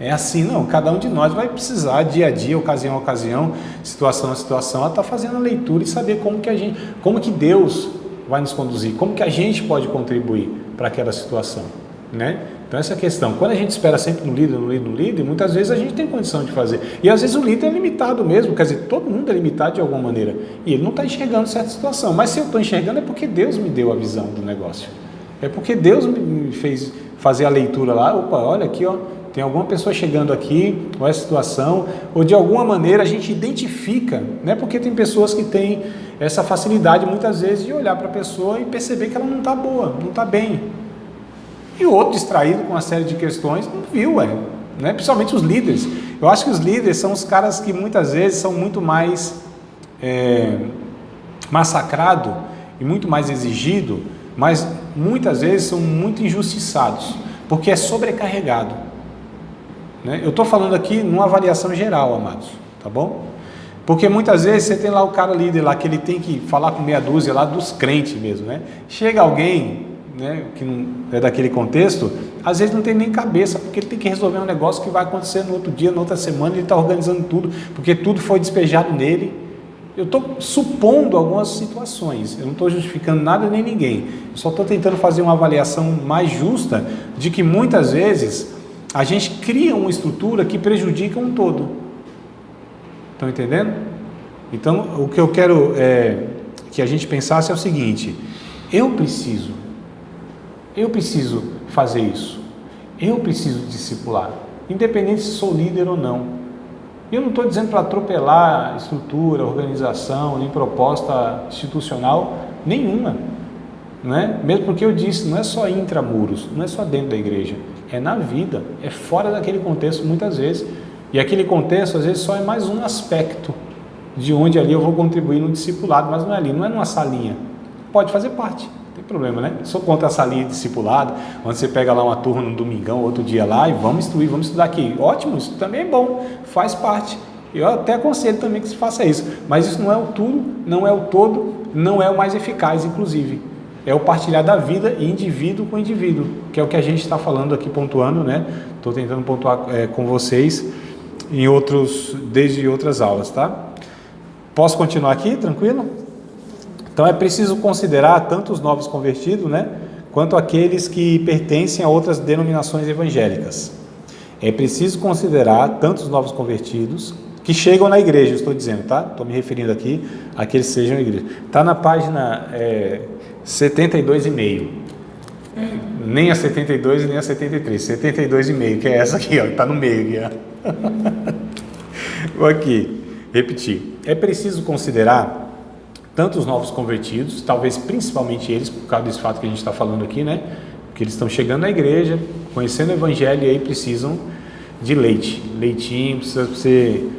É assim, não. Cada um de nós vai precisar, dia a dia, ocasião a ocasião, situação a situação, estar fazendo a leitura e saber como que Deus vai nos conduzir, como que a gente pode contribuir para aquela situação, né? Então essa é a questão. Quando a gente espera sempre no líder, muitas vezes a gente tem condição de fazer. E às vezes o líder é limitado mesmo, quer dizer, todo mundo é limitado de alguma maneira. E ele não está enxergando certa situação. Mas se eu estou enxergando é porque Deus me deu a visão do negócio. É porque Deus me fez fazer a leitura lá, opa, olha aqui, ó, tem alguma pessoa chegando aqui, ou essa situação, ou de alguma maneira a gente identifica, né? Porque tem pessoas que têm essa facilidade muitas vezes de olhar para a pessoa e perceber que ela não está boa, não está bem. E o outro distraído com uma série de questões não viu, né? Principalmente os líderes. Eu acho que os líderes são os caras que muitas vezes são muito mais massacrados e muito mais exigidos, mas muitas vezes são muito injustiçados, porque é sobrecarregado. Né? Eu estou falando aqui numa avaliação geral, amados, tá bom? Porque muitas vezes você tem lá o cara líder lá, que ele tem que falar com meia dúzia lá dos crentes mesmo, né? Chega alguém, né, que não é daquele contexto, às vezes não tem nem cabeça, porque ele tem que resolver um negócio que vai acontecer no outro dia, na outra semana, ele está organizando tudo, porque tudo foi despejado nele. Eu estou supondo algumas situações, eu não estou justificando nada nem ninguém, eu só estou tentando fazer uma avaliação mais justa de que muitas vezes a gente cria uma estrutura que prejudica um todo. Estão entendendo? Então, o que eu quero que a gente pensasse é o seguinte: eu preciso fazer isso, eu preciso discipular, independente se sou líder ou não. Eu não estou dizendo para atropelar estrutura, organização, nem proposta institucional nenhuma, não é? Mesmo porque eu disse, não é só intramuros, não é só dentro da igreja, é na vida, é fora daquele contexto muitas vezes, e aquele contexto às vezes só é mais um aspecto de onde ali eu vou contribuir no discipulado, mas não é ali, não é numa salinha, pode fazer parte. Não tem problema, né? Sou contra a salinha de discipulado, onde você pega lá uma turma no domingão, outro dia lá, e vamos instruir, vamos estudar aqui. Ótimo, isso também é bom, faz parte. Eu até aconselho também que se faça isso, mas isso não é o tudo, não é o todo, não é o mais eficaz, inclusive. É o partilhar da vida indivíduo com indivíduo, que é o que a gente está falando aqui, pontuando, né? Estou tentando pontuar com vocês desde outras aulas, tá? Posso continuar aqui, tranquilo? Então é preciso considerar tanto os novos convertidos, né, quanto aqueles que pertencem a outras denominações evangélicas. É preciso considerar tanto os novos convertidos que chegam na igreja, estou dizendo, tá? Estou me referindo aqui àqueles que sejam na igreja. Está na página 72,5. Nem a 72 e nem a 73. 72,5, que é essa aqui, ó, está no meio aqui, ó. Vou aqui repetir. É preciso considerar tanto os novos convertidos, talvez principalmente eles, por causa desse fato que a gente está falando aqui, né? Porque eles estão chegando na igreja, conhecendo o evangelho, e aí precisam de leitinho, precisa ser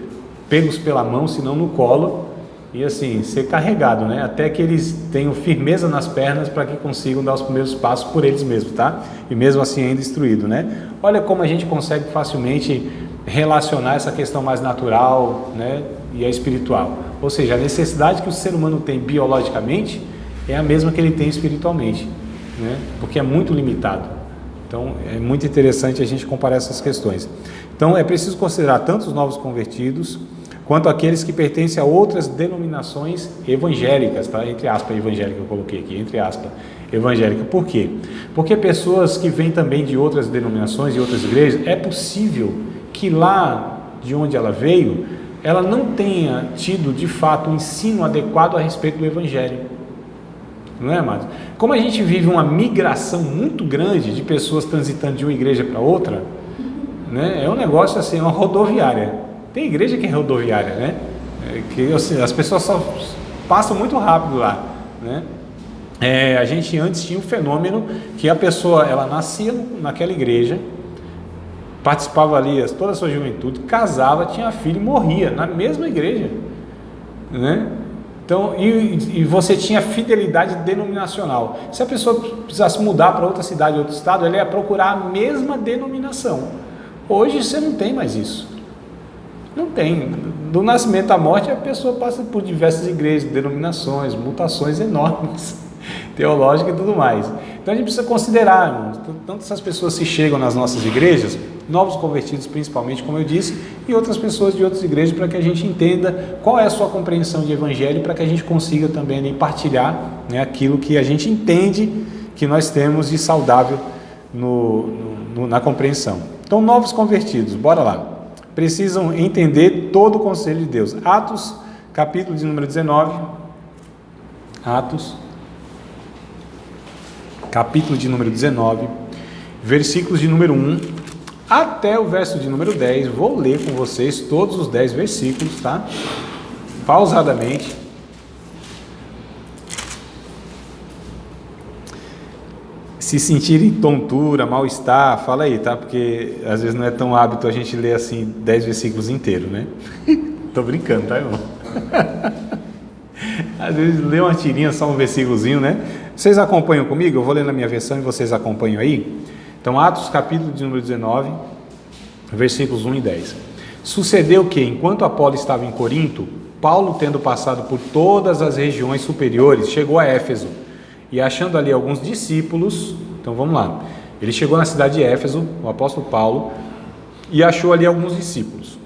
pegos pela mão, senão no colo, e assim, ser carregado, né? Até que eles tenham firmeza nas pernas para que consigam dar os primeiros passos por eles mesmos, tá? E mesmo assim ainda instruído, né? Olha como a gente consegue facilmente relacionar essa questão mais natural, né, e a espiritual. Ou seja, a necessidade que o ser humano tem biologicamente é a mesma que ele tem espiritualmente, né, porque é muito limitado. Então, é muito interessante a gente comparar essas questões. Então, é preciso considerar tanto os novos convertidos, quanto aqueles que pertencem a outras denominações evangélicas, tá? Entre aspas, evangélica eu coloquei aqui, entre aspas, evangélica. Por quê? Porque pessoas que vêm também de outras denominações, de outras igrejas, é possível que lá de onde ela veio, ela não tenha tido de fato um ensino adequado a respeito do evangelho. Não é, amados? Como a gente vive uma migração muito grande de pessoas transitando de uma igreja para outra, né? É um negócio assim, uma rodoviária. Tem igreja que é rodoviária, né? Que assim, as pessoas só passam muito rápido lá, né? A gente antes tinha um fenômeno que a pessoa, ela nascia naquela igreja, participava ali toda a sua juventude, casava, tinha filho e morria na mesma igreja, né? Então, e você tinha fidelidade denominacional. Se a pessoa precisasse mudar para outra cidade, outro estado, ela ia procurar a mesma denominação. Hoje você não tem mais isso. Não tem. Do nascimento à morte, a pessoa passa por diversas igrejas, denominações, mutações enormes, teológicas e tudo mais. Então a gente precisa considerar, irmãos, tanto essas pessoas que chegam nas nossas igrejas, novos convertidos principalmente, como eu disse, e outras pessoas de outras igrejas, para que a gente entenda qual é a sua compreensão de evangelho, para que a gente consiga também partilhar, né, aquilo que a gente entende que nós temos de saudável na compreensão. Então, novos convertidos, bora lá. Precisam entender todo o conselho de Deus. Atos, capítulo de número 19. Atos, capítulo de número 19, versículos de número 1 até o verso de número 10. Vou ler com vocês todos os 10 versículos, tá? Pausadamente. Se sentirem tontura, mal-estar, fala aí, tá? Porque às vezes não é tão hábito a gente ler assim 10 versículos inteiros, né? Tô brincando, tá, irmão? Às vezes lê uma tirinha, só um versículozinho, né? Vocês acompanham comigo? Eu vou ler na minha versão e vocês acompanham aí. Então, Atos, capítulo de número 19, versículos 1 e 10. Sucedeu que, enquanto Apolo estava em Corinto, Paulo, tendo passado por todas as regiões superiores, chegou a Éfeso, e achando ali alguns discípulos, então vamos lá, ele chegou na cidade de Éfeso, o apóstolo Paulo, e achou ali alguns discípulos.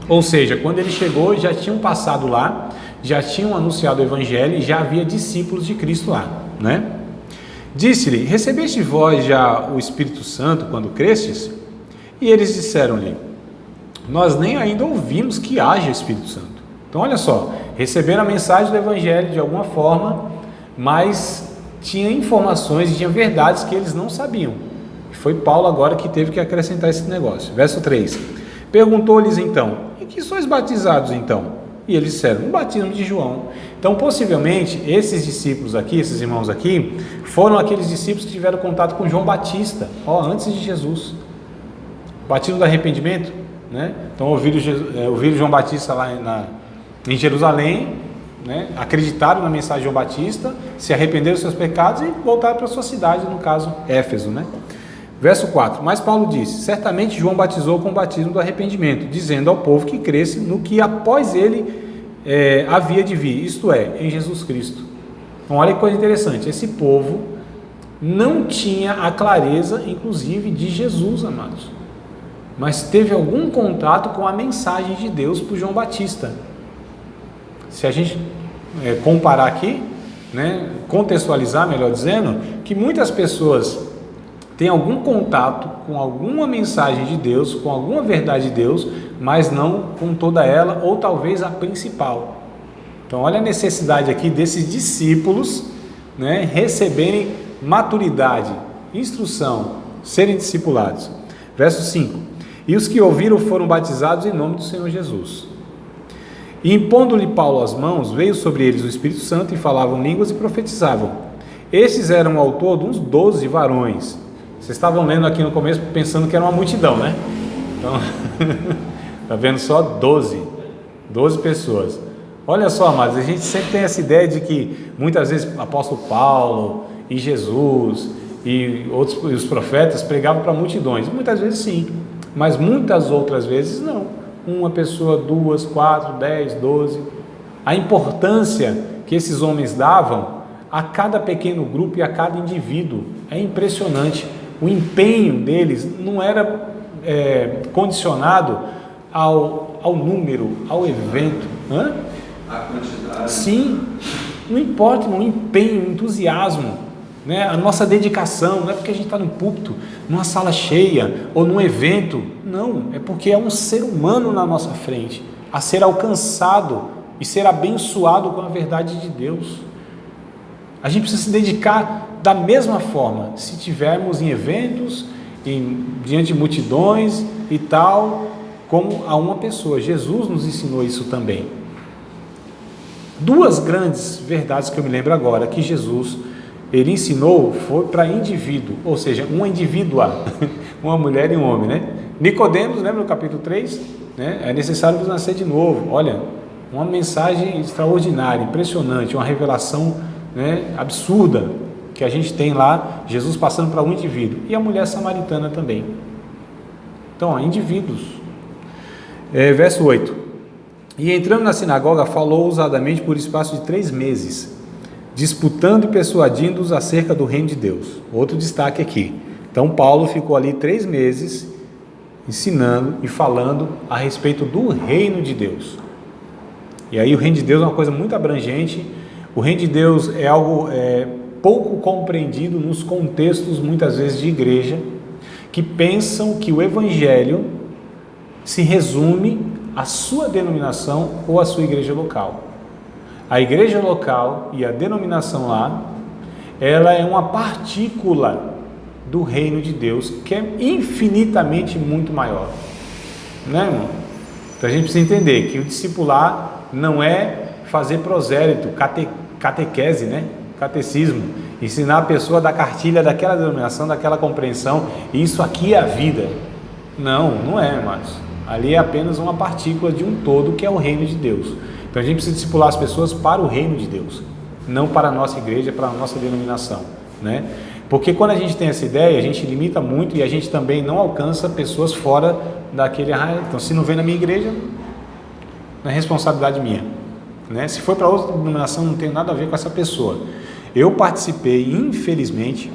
Ou seja, quando ele chegou, já tinham passado lá, já tinham anunciado o evangelho e já havia discípulos de Cristo lá, né? Disse-lhe: recebeste vós já o Espírito Santo quando crestes? E eles disseram-lhe: nós nem ainda ouvimos que haja Espírito Santo. Então olha só, receberam a mensagem do evangelho de alguma forma, mas tinha informações e tinha verdades que eles não sabiam. Foi Paulo agora que teve que acrescentar esse negócio. Verso 3. Perguntou-lhes então: em que sois batizados então? E eles disseram: no batismo de João. Então possivelmente esses discípulos aqui, esses irmãos aqui, foram aqueles discípulos que tiveram contato com João Batista, antes de Jesus. Batismo do arrependimento, né? Então ouviram João Batista lá em Jerusalém, né? Acreditaram na mensagem de João Batista, se arrependeram dos seus pecados e voltaram para a sua cidade, no caso Éfeso, né? Verso 4, mas Paulo disse: certamente João batizou com o batismo do arrependimento, dizendo ao povo que cresce no que após ele havia de vir, isto é, em Jesus Cristo. Então olha que coisa interessante, esse povo não tinha a clareza, inclusive, de Jesus, amados, mas teve algum contato com a mensagem de Deus por João Batista. Se a gente comparar aqui, né, contextualizar, melhor dizendo, que muitas pessoas têm algum contato com alguma mensagem de Deus, com alguma verdade de Deus, mas não com toda ela, ou talvez a principal. Então olha a necessidade aqui desses discípulos, né, receberem maturidade, instrução, serem discipulados. Verso 5, e os que ouviram foram batizados em nome do Senhor Jesus. E impondo-lhe Paulo as mãos, veio sobre eles o Espírito Santo e falavam línguas e profetizavam. Estes eram ao todo uns 12 varões. Vocês estavam lendo aqui no começo pensando que era uma multidão, né? Então, está vendo só 12 pessoas. Olha só, amados, a gente sempre tem essa ideia de que muitas vezes o apóstolo Paulo e Jesus e os profetas pregavam para multidões. Muitas vezes sim, mas muitas outras vezes não. Uma pessoa, 2, 4, 10, 12. A importância que esses homens davam a cada pequeno grupo e a cada indivíduo é impressionante. O empenho deles não era condicionado ao número, ao evento. A quantidade. Sim, não importa, o empenho, o entusiasmo, né? A nossa dedicação, não é porque a gente está num púlpito, numa sala cheia ou num evento, não, é porque é um ser humano na nossa frente, a ser alcançado e ser abençoado com a verdade de Deus. A gente precisa se dedicar da mesma forma, se tivermos em eventos, diante de multidões e tal, como a uma pessoa. Jesus nos ensinou isso também. Duas grandes verdades que eu me lembro agora, que Jesus, ele ensinou, foi para indivíduo, ou seja, uma indivídua, uma mulher e um homem, né? Nicodemos, lembra no capítulo 3? Né? É necessário vos nascer de novo. Olha, uma mensagem extraordinária, impressionante, uma revelação, né, absurda, que a gente tem lá, Jesus passando para um indivíduo, e a mulher samaritana também. Então, indivíduos. Verso 8, e entrando na sinagoga, falou ousadamente por espaço de 3 meses, disputando e persuadindo-os acerca do reino de Deus. Outro destaque aqui. Então Paulo ficou ali 3 meses, ensinando e falando a respeito do reino de Deus. E aí o reino de Deus é uma coisa muito abrangente. O reino de Deus é algo pouco compreendido nos contextos, muitas vezes, de igreja, que pensam que o evangelho se resume à sua denominação ou à sua igreja local. A igreja local e a denominação lá, ela é uma partícula do reino de Deus, que é infinitamente muito maior. Né, irmão? Então a gente precisa entender que o discipular não é fazer prosélito, catequese, né? Catecismo, ensinar a pessoa da cartilha daquela denominação, daquela compreensão, isso aqui é a vida. Não é, irmãos. Ali é apenas uma partícula de um todo, que é o reino de Deus. Então a gente precisa discipular as pessoas para o reino de Deus, não para a nossa igreja, para a nossa denominação, né? Porque quando a gente tem essa ideia, a gente limita muito e a gente também não alcança pessoas fora daquele... então se não vem na minha igreja, não é responsabilidade minha. né? Se foi para outra denominação, não tem nada a ver com essa pessoa. Eu participei, infelizmente,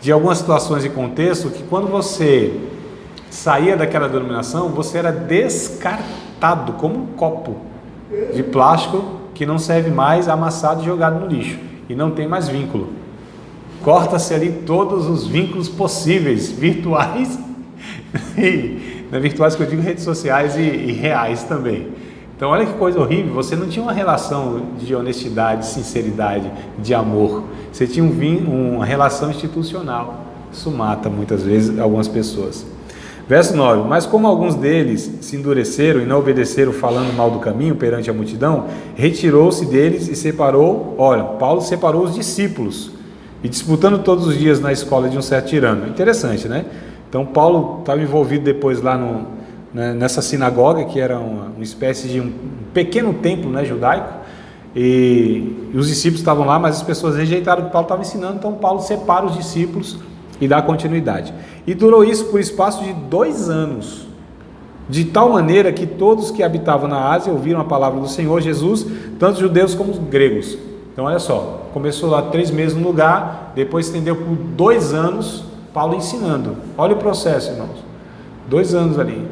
de algumas situações e contexto que quando você saía daquela denominação, você era descartado como um copo de plástico que não serve mais, amassado e jogado no lixo, e não tem mais vínculo. Corta-se ali todos os vínculos possíveis, virtuais, e, não é virtuais que eu digo, redes sociais e reais também. Então olha que coisa horrível, você não tinha uma relação de honestidade, sinceridade, de amor, você tinha uma relação institucional. Isso mata muitas vezes algumas pessoas. Verso 9, mas como alguns deles se endureceram e não obedeceram falando mal do caminho perante a multidão, retirou-se deles e separou, olha, Paulo separou os discípulos, e disputando todos os dias na escola de um certo tirano. Interessante, né? Então Paulo estava envolvido depois lá nessa sinagoga, que era uma espécie de um pequeno templo, né, judaico, e os discípulos estavam lá, mas as pessoas rejeitaram o que Paulo estava ensinando, então Paulo separa os discípulos e dá continuidade. E durou isso por espaço de 2 anos, de tal maneira que todos que habitavam na Ásia ouviram a palavra do Senhor Jesus, tanto judeus como gregos. Então olha só, começou lá 3 meses no lugar, depois estendeu por 2 anos, Paulo ensinando. Olha o processo, irmãos, 2 anos ali,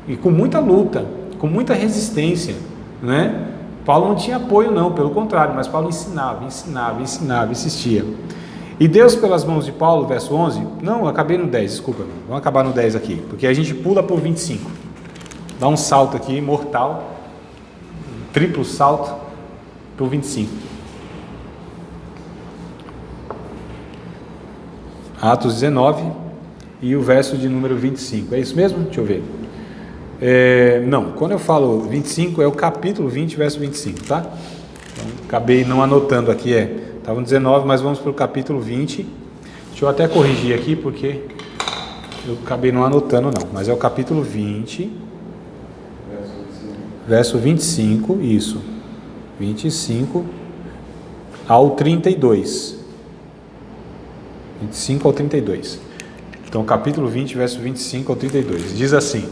e com muita luta, com muita resistência, né? Paulo não tinha apoio não, pelo contrário, mas Paulo ensinava, insistia. E Deus pelas mãos de Paulo, verso 11, não, eu acabei no 10, desculpa, vamos acabar no 10 aqui, porque a gente pula por 25, dá um salto aqui, mortal, um triplo salto, por 25. Atos 19 e o verso de número 25, é isso mesmo? Deixa eu ver. Não, quando eu falo 25 é o capítulo 20, verso 25, tá? Então, acabei não anotando aqui, estava no 19, mas vamos para o capítulo 20. Deixa eu até corrigir aqui, porque eu acabei não anotando não, mas é o capítulo 20, verso 25, isso, 25 ao 32, 25 ao 32, então capítulo 20, verso 25 ao 32, diz assim: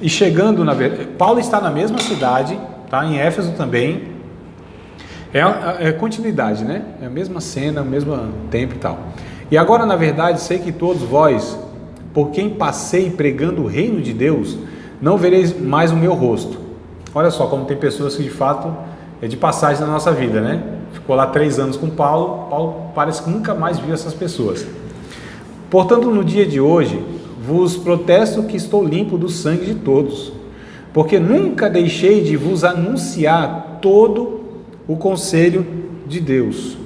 e chegando Paulo está na mesma cidade, tá? Em Éfeso também, é continuidade, né? É a mesma cena, o mesmo tempo e tal. E agora, na verdade, sei que todos vós, por quem passei pregando o reino de Deus, não vereis mais o meu rosto. Olha só como tem pessoas que de fato é de passagem na nossa vida, né? Ficou lá 3 anos com Paulo parece que nunca mais viu essas pessoas. Portanto, no dia de hoje, vos protesto que estou limpo do sangue de todos, porque nunca deixei de vos anunciar todo o conselho de Deus.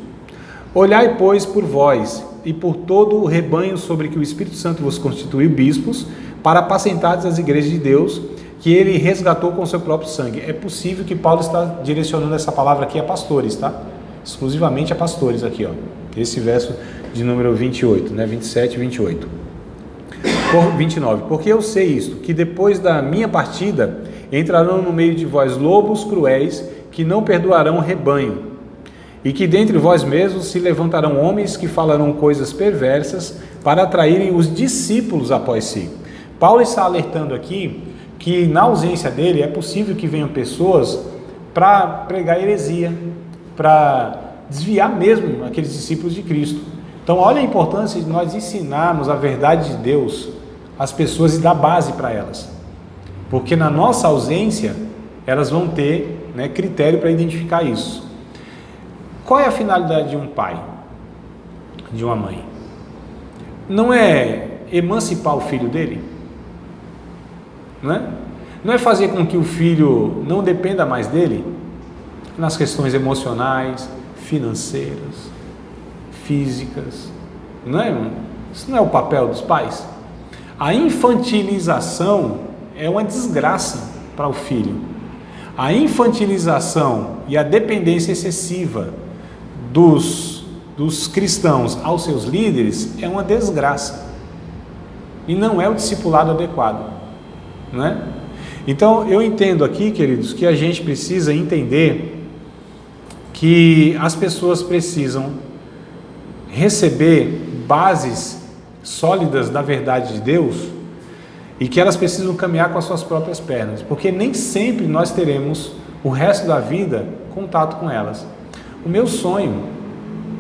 Olhai, pois, por vós e por todo o rebanho sobre que o Espírito Santo vos constituiu bispos, para apacentardes as igrejas de Deus, que ele resgatou com seu próprio sangue. É possível que Paulo está direcionando essa palavra aqui a pastores, tá? Exclusivamente a pastores aqui, ó. Esse verso de número 28, né? 27 e 28. 29, porque eu sei isto, que depois da minha partida entrarão no meio de vós lobos cruéis, que não perdoarão o rebanho, e que dentre vós mesmos se levantarão homens que falarão coisas perversas para atraírem os discípulos após si. Paulo está alertando aqui que na ausência dele é possível que venham pessoas para pregar heresia, para desviar mesmo aqueles discípulos de Cristo. Então olha a importância de nós ensinarmos a verdade de Deus às pessoas e dar base para elas, porque na nossa ausência elas vão ter, né, critério para identificar isso. Qual é a finalidade de um pai, de uma mãe? Não é emancipar o filho dele? Não é fazer com que o filho não dependa mais dele nas questões emocionais, financeiras, físicas, não é? Isso não é o papel dos pais? A infantilização é uma desgraça para o filho. A infantilização e a dependência excessiva dos cristãos aos seus líderes é uma desgraça. E não é o discipulado adequado, não é? Então eu entendo aqui, queridos, que a gente precisa entender que as pessoas precisam receber bases sólidas da verdade de Deus e que elas precisam caminhar com as suas próprias pernas, porque nem sempre nós teremos o resto da vida, contato com elas. O meu sonho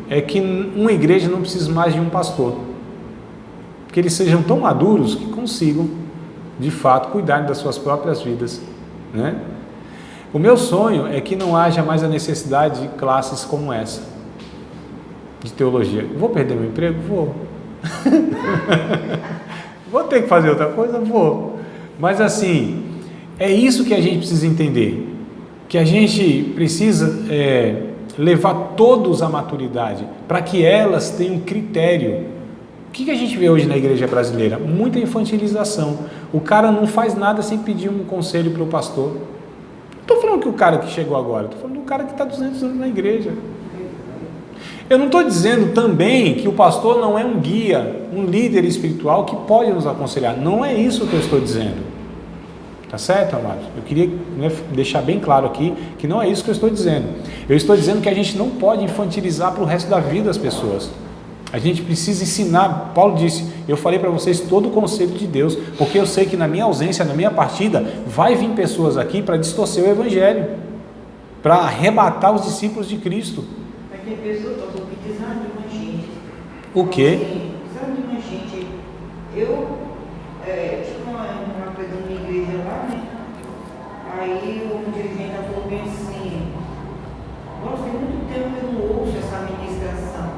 é que uma igreja não precise mais de um pastor, que eles sejam tão maduros que consigam, de fato, cuidar das suas próprias vidas, né? O meu sonho é que não haja mais a necessidade de classes como essa, de teologia. Vou perder meu emprego? Vou. Vou ter que fazer outra coisa? Vou. Mas assim, é isso que a gente precisa entender, que a gente precisa levar todos à maturidade, para que elas tenham critério. O que a gente vê hoje na igreja brasileira? Muita infantilização. O cara não faz nada sem pedir um conselho para o pastor. Não estou falando que o cara que chegou agora, estou falando do cara que está 200 anos na igreja. Eu não estou dizendo também que o pastor não é um guia, um líder espiritual que pode nos aconselhar. Não é isso que eu estou dizendo. Tá certo, amados? Eu queria deixar bem claro aqui que não é isso que eu estou dizendo. Eu estou dizendo que a gente não pode infantilizar para o resto da vida as pessoas. A gente precisa ensinar. Paulo disse, eu falei para vocês todo o conselho de Deus, porque eu sei que na minha ausência, na minha partida, vai vir pessoas aqui para distorcer o evangelho, para arrebatar os discípulos de Cristo. Mas tem pessoas que desanimam a gente. O quê? Desanimam a gente. Eu tinha uma coisa na minha igreja lá, né? Aí o dirigente falou bem assim, nossa, tem muito tempo que eu não ouço essa ministração.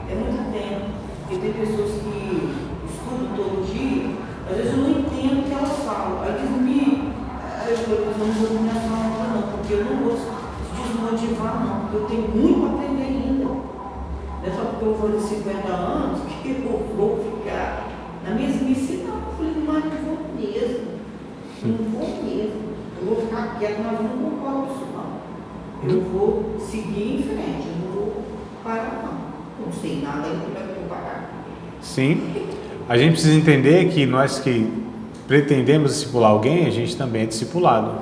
É muito tempo. Porque tem pessoas que estudam todo dia, às vezes eu não entendo o que elas falam. Aí diz eu falei, mas eu não vou dominar essa aula não, porque eu não vou desmotivar não, porque eu tenho muito para aprender ainda. Não é só porque eu vou de 50 anos que eu vou ficar na mesmice, não. Eu falei, mas não vou mesmo. Não vou mesmo. Eu vou ficar quieto, mas eu não concordo com isso não. Eu vou seguir em frente, eu não vou parar não. Não sei nada, eu não vou parar. Sim. A gente precisa entender que nós que pretendemos discipular alguém, a gente também é discipulado,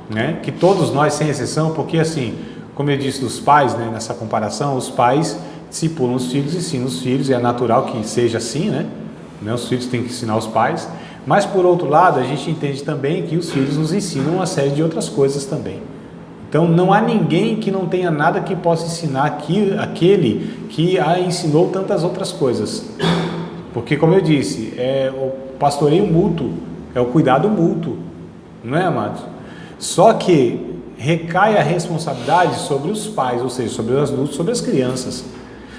né? Que todos nós, sem exceção, porque assim, como eu disse dos pais, né, nessa comparação, os pais discipulam os filhos, ensinam os filhos, e é natural que seja assim, né? Os filhos têm que ensinar os pais, mas por outro lado, a gente entende também que os filhos nos ensinam uma série de outras coisas também. Então não há ninguém que não tenha nada que possa ensinar aquele que a ensinou tantas outras coisas. Porque, como eu disse, o pastoreio mútuo, é o cuidado mútuo, não é, amados? Só que recai a responsabilidade sobre os pais, ou seja, sobre os adultos, sobre as crianças,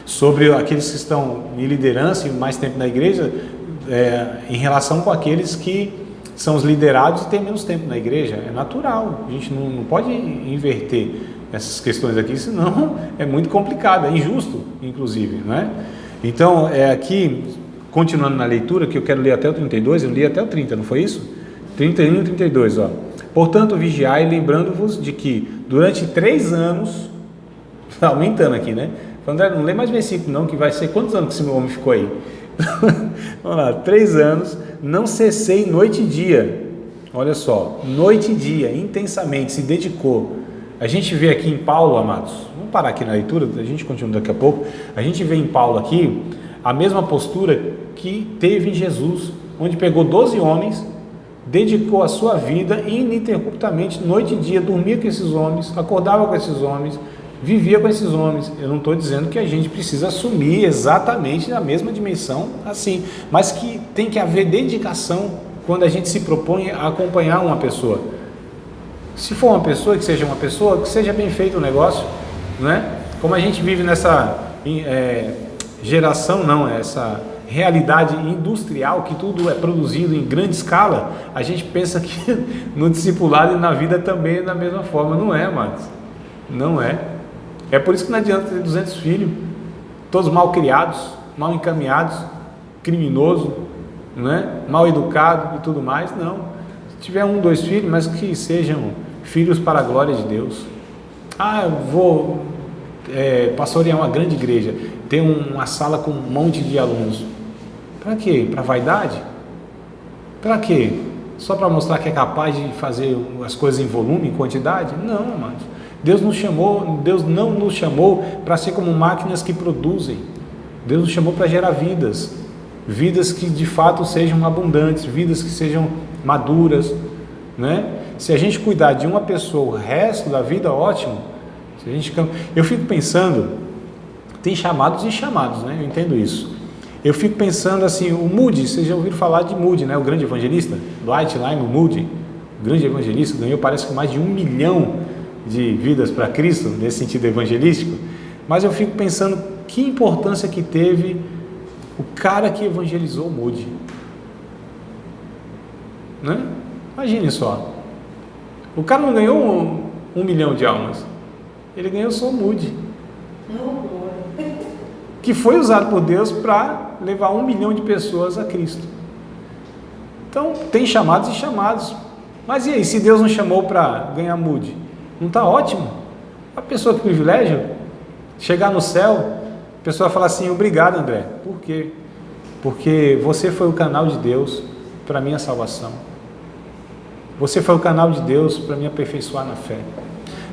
sobre aqueles que estão em liderança e mais tempo na igreja, em relação com aqueles que são os liderados e têm menos tempo na igreja. É natural, a gente não pode inverter essas questões aqui, senão é muito complicado, é injusto, inclusive, não é? Então, aqui, continuando na leitura, que eu quero ler até o 32, eu li até o 30, não foi isso? 31 e 32, ó. Portanto, vigiai, lembrando-vos de que durante 3 anos, aumentando aqui, né? André, não lê mais versículo não, que vai ser quantos anos que esse homem ficou aí? Vamos lá, 3 anos, não cessei noite e dia. Olha só, noite e dia, intensamente, se dedicou. A gente vê aqui em Paulo, amados, vamos parar aqui na leitura, a gente continua daqui a pouco. A gente vê em Paulo aqui a mesma postura que teve em Jesus, onde pegou 12 homens, dedicou a sua vida ininterruptamente, noite e dia, dormia com esses homens, acordava com esses homens, vivia com esses homens. Eu não estou dizendo que a gente precisa assumir exatamente na mesma dimensão assim, mas que tem que haver dedicação quando a gente se propõe a acompanhar uma pessoa. Se for uma pessoa, que seja bem feito o negócio, né? Como a gente vive nessa geração, essa realidade industrial, que tudo é produzido em grande escala, a gente pensa que no discipulado e na vida também é da mesma forma. Não é, amados. Não é. É por isso que não adianta ter 200 filhos, todos mal criados, mal encaminhados, criminoso, né? Mal educado e tudo mais. Não. Se tiver 1, 2 filhos, mas que sejam filhos para a glória de Deus. Eu vou pastorear uma grande igreja, ter uma sala com um monte de alunos. Para quê? Para vaidade? Para quê? Só para mostrar que é capaz de fazer as coisas em volume, em quantidade? Não, amados. Deus não nos chamou para ser como máquinas que produzem. Deus nos chamou para gerar vidas que de fato sejam abundantes, vidas que sejam maduras, né? Se a gente cuidar de uma pessoa o resto da vida, ótimo. Se a gente... Eu fico pensando, tem chamados e chamados, né? Eu entendo isso. Eu fico pensando assim, o Moody, vocês já ouviram falar de Moody, né? O grande evangelista, Dwight Lyman Moody, o grande evangelista, ganhou parece que mais de 1 milhão de vidas para Cristo, nesse sentido evangelístico. Mas eu fico pensando que importância que teve o cara que evangelizou o Moody, né? Imagine só, o cara não ganhou 1 milhão de almas, ele ganhou só o Moody, que foi usado por Deus para levar 1 milhão de pessoas a Cristo. Então tem chamados e chamados. Mas e aí, se Deus não chamou para ganhar Moody, não está ótimo? A pessoa que privilégio, chegar no céu, a pessoa fala assim, obrigado André. Por quê? Porque você foi o canal de Deus para a minha salvação. Você foi o canal de Deus para me aperfeiçoar na fé.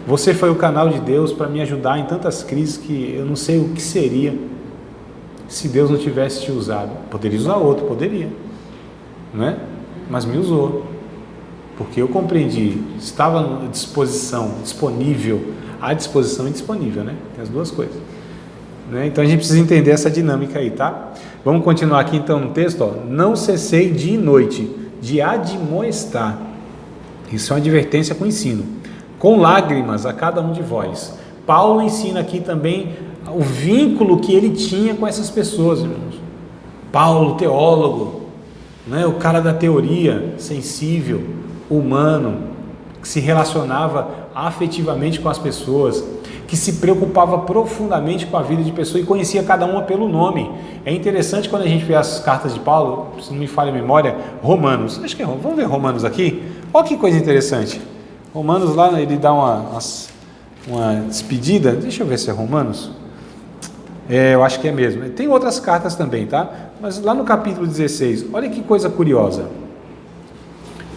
Você foi o canal de Deus para me ajudar em tantas crises que eu não sei o que seria se Deus não tivesse te usado. Poderia usar outro, poderia, né? Mas me usou, porque eu compreendi, estava à disposição, disponível, à disposição e disponível, né? Tem as duas coisas, né? Então a gente precisa entender essa dinâmica aí, tá? Vamos continuar aqui então no texto, ó. Não cessei dia e noite de admoestar. Isso é uma advertência com ensino, com lágrimas a cada um de vós. Paulo ensina aqui também o vínculo que ele tinha com essas pessoas, irmãos. Paulo, teólogo, né? O cara da teoria, sensível, humano, que se relacionava afetivamente com as pessoas, que se preocupava profundamente com a vida de pessoa e conhecia cada uma pelo nome. É interessante quando a gente vê as cartas de Paulo, se não me falha a memória, Romanos, acho que é, vamos ver Romanos aqui? Olha que coisa interessante. Romanos lá, ele dá uma despedida, deixa eu ver se é Romanos, eu acho que é mesmo, tem outras cartas também, tá? Mas lá no capítulo 16, olha que coisa curiosa,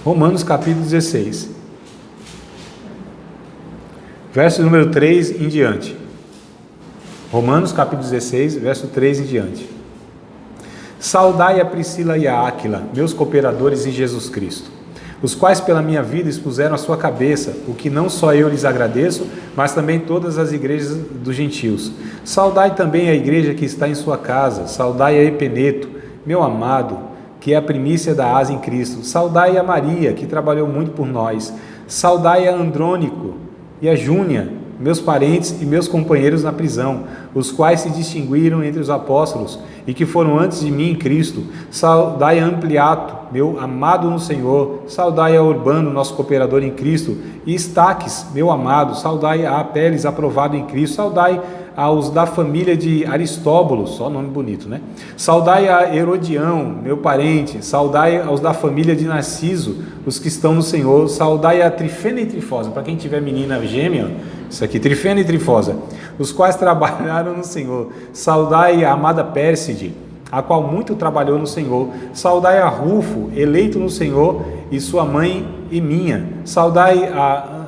Romanos capítulo 16, verso número 3 em diante. Romanos capítulo 16, verso 3 em diante. Saudai a Priscila e a Áquila, meus cooperadores em Jesus Cristo, os quais pela minha vida expuseram a sua cabeça, o que não só eu lhes agradeço, mas também todas as igrejas dos gentios. Saudai também a igreja que está em sua casa, saudai a Epeneto, meu amado, que é a primícia da asa em Cristo. Saudai a Maria, que trabalhou muito por nós. Saudai a Andrônico e a Júnia, meus parentes e meus companheiros na prisão, os quais se distinguiram entre os apóstolos e que foram antes de mim em Cristo. Saudai a Ampliato, meu amado no Senhor. Saudai a Urbano, nosso cooperador em Cristo, e Estaques, meu amado. Saudai a Apeles, aprovado em Cristo. Saudai aos da família de Aristóbulo, só nome bonito, né? Saudai a Herodião, meu parente. Saudai aos da família de Narciso, os que estão no Senhor. Saudai a Trifena e Trifosa, para quem tiver menina gêmea, isso aqui, Trifena e Trifosa, os quais trabalharam no Senhor. Saudai a amada Pérside, a qual muito trabalhou no Senhor. Saudai a Rufo, eleito no Senhor, e sua mãe e minha. Saudai a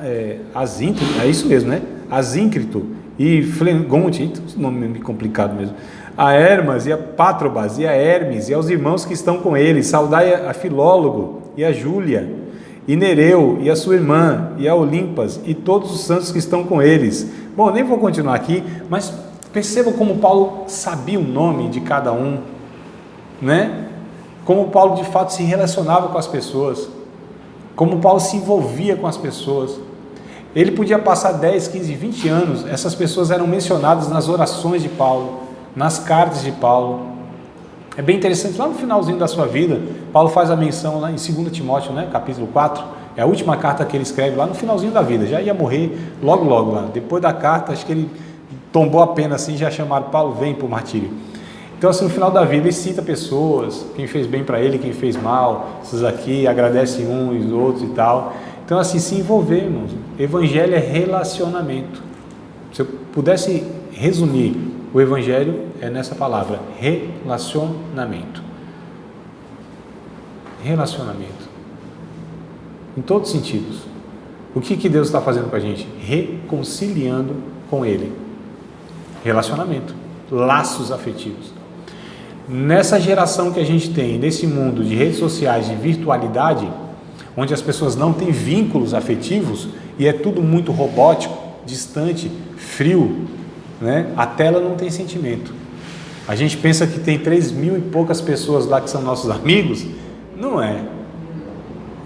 Asíncrito, é isso mesmo, né? Asíncrito e Flegonte, nome complicado mesmo. A Hermas e a Pátrobas e a Hermes e aos irmãos que estão com ele. Saudai a Filólogo e a Júlia e Nereu e a sua irmã e a Olimpas e todos os santos que estão com eles. Bom, nem vou continuar aqui, mas percebam como Paulo sabia o nome de cada um, né? Como Paulo de fato se relacionava com as pessoas, como Paulo se envolvia com as pessoas. Ele podia passar 10, 15, 20 anos, essas pessoas eram mencionadas nas orações de Paulo, nas cartas de Paulo. É bem interessante, lá no finalzinho da sua vida, Paulo faz a menção lá em 2 Timóteo, né, capítulo 4, é a última carta que ele escreve lá no finalzinho da vida, já ia morrer logo lá, depois da carta, acho que ele tombou a pena assim, já chamaram Paulo, vem para o martírio. Então assim, no final da vida ele cita pessoas, quem fez bem para ele, quem fez mal, esses aqui, agradece uns e os outros e tal. Então assim, se envolver, irmãos, evangelho é relacionamento. Se eu pudesse resumir, o evangelho é nessa palavra, relacionamento. Relacionamento. Em todos os sentidos. O que Deus está fazendo com a gente? Reconciliando com Ele. Relacionamento. Laços afetivos. Nessa geração que a gente tem, nesse mundo de redes sociais, de virtualidade, onde as pessoas não têm vínculos afetivos e é tudo muito robótico, distante, frio, né? A tela não tem sentimento. A gente pensa que tem 3.000 e poucas pessoas lá que são nossos amigos. Não é.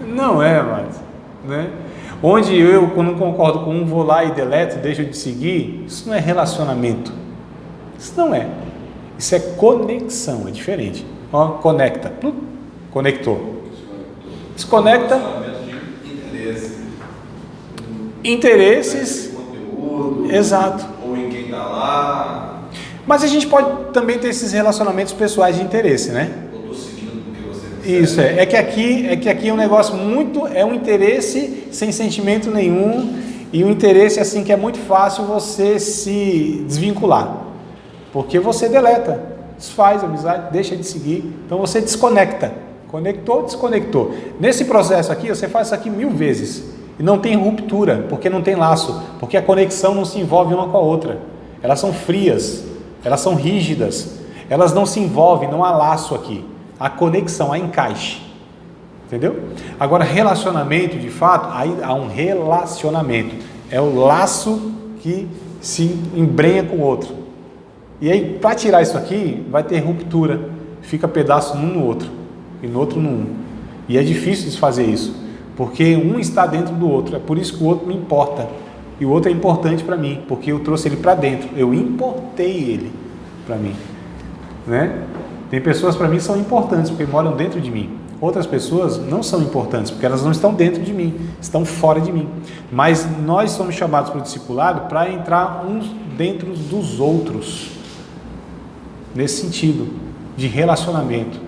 Não é, mas, né? Onde eu, quando não concordo com um, vou lá e deleto, deixo de seguir. Isso não é relacionamento. Isso não é. Isso é conexão, é diferente. Ó, conecta. Conectou. Desconecta. Interesses. Conteúdo. Exato. Ou em quem está lá. Mas a gente pode também ter esses relacionamentos pessoais de interesse, né? Eu estou seguindo porque você quer. Isso é. É que aqui é um negócio muito, é um interesse sem sentimento nenhum e um interesse assim que é muito fácil você se desvincular, porque você deleta, desfaz a amizade, deixa de seguir, então você desconecta. Conectou, desconectou. Nesse processo aqui, você faz isso aqui 1000 vezes e não tem ruptura, porque não tem laço, porque a conexão não se envolve uma com a outra. Elas são frias, elas são rígidas, elas não se envolvem, não há laço aqui. Há conexão, há encaixe. Entendeu? Agora, relacionamento, de fato, aí há um relacionamento. É o laço que se embrenha com o outro. E aí, para tirar isso aqui, vai ter ruptura. Fica pedaço num no outro e no outro no um. E é difícil desfazer isso, porque um está dentro do outro. É por isso que o outro me importa. E o outro é importante para mim, porque eu trouxe ele para dentro. Eu importei ele para mim. Né? Tem pessoas para mim que são importantes, porque moram dentro de mim. Outras pessoas não são importantes, porque elas não estão dentro de mim, estão fora de mim. Mas nós somos chamados para o discipulado para entrar uns dentro dos outros. Nesse sentido, de relacionamento.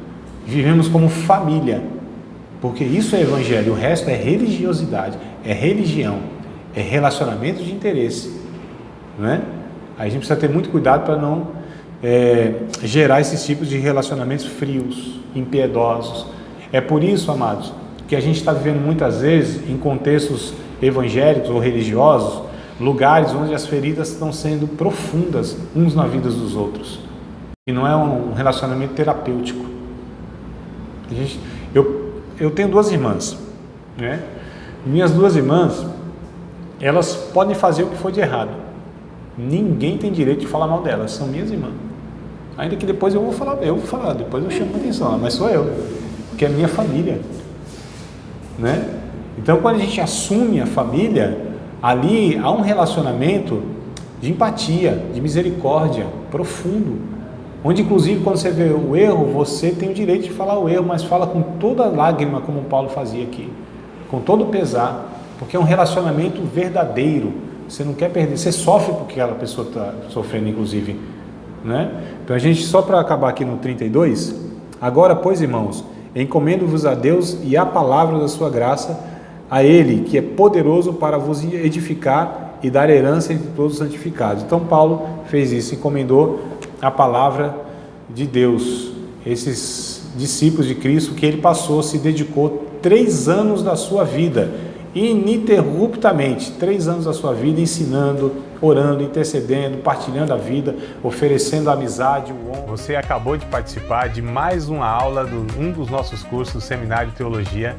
Vivemos como família, porque isso é evangelho, o resto é religiosidade, é religião, é relacionamento de interesse. Né? Aí a gente precisa ter muito cuidado para não gerar esses tipos de relacionamentos frios, impiedosos. É por isso, amados, que a gente está vivendo muitas vezes em contextos evangélicos ou religiosos, lugares onde as feridas estão sendo profundas uns na vida dos outros. E não é um relacionamento terapêutico. Eu tenho 2 irmãs, né? Minhas 2 irmãs, elas podem fazer o que for de errado. Ninguém tem direito de falar mal delas, são minhas irmãs. Ainda que depois eu vou falar, depois eu chamo a atenção, mas sou eu, porque é minha família, né? Então, quando a gente assume a família, ali há um relacionamento de empatia, de misericórdia profundo, onde inclusive quando você vê o erro, você tem o direito de falar o erro, mas fala com toda a lágrima, como Paulo fazia aqui, com todo o pesar, porque é um relacionamento verdadeiro. Você não quer perder, você sofre porque aquela pessoa está sofrendo, inclusive, né? Então a gente, só para acabar aqui no 32, agora, pois, irmãos, encomendo-vos a Deus e à palavra da sua graça, a Ele, que é poderoso para vos edificar e dar herança entre todos os santificados. Então Paulo fez isso, encomendou a palavra de Deus, esses discípulos de Cristo que ele passou, se dedicou 3 anos da sua vida, ininterruptamente, 3 anos da sua vida ensinando, orando, intercedendo, partilhando a vida, oferecendo a amizade, o honra. Você acabou de participar de mais uma aula de um dos nossos cursos, Seminário de Teologia,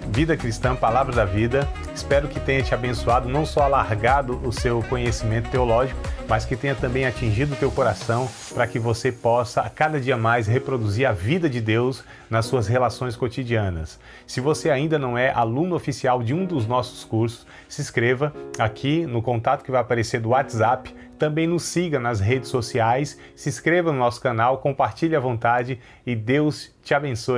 Vida Cristã, Palavra da Vida. Espero que tenha te abençoado, não só alargado o seu conhecimento teológico, mas que tenha também atingido o teu coração para que você possa a cada dia mais reproduzir a vida de Deus nas suas relações cotidianas. Se você ainda não é aluno oficial de um dos nossos cursos, se inscreva aqui no contato que vai aparecer do WhatsApp, também nos siga nas redes sociais, se inscreva no nosso canal, compartilhe à vontade e Deus te abençoe.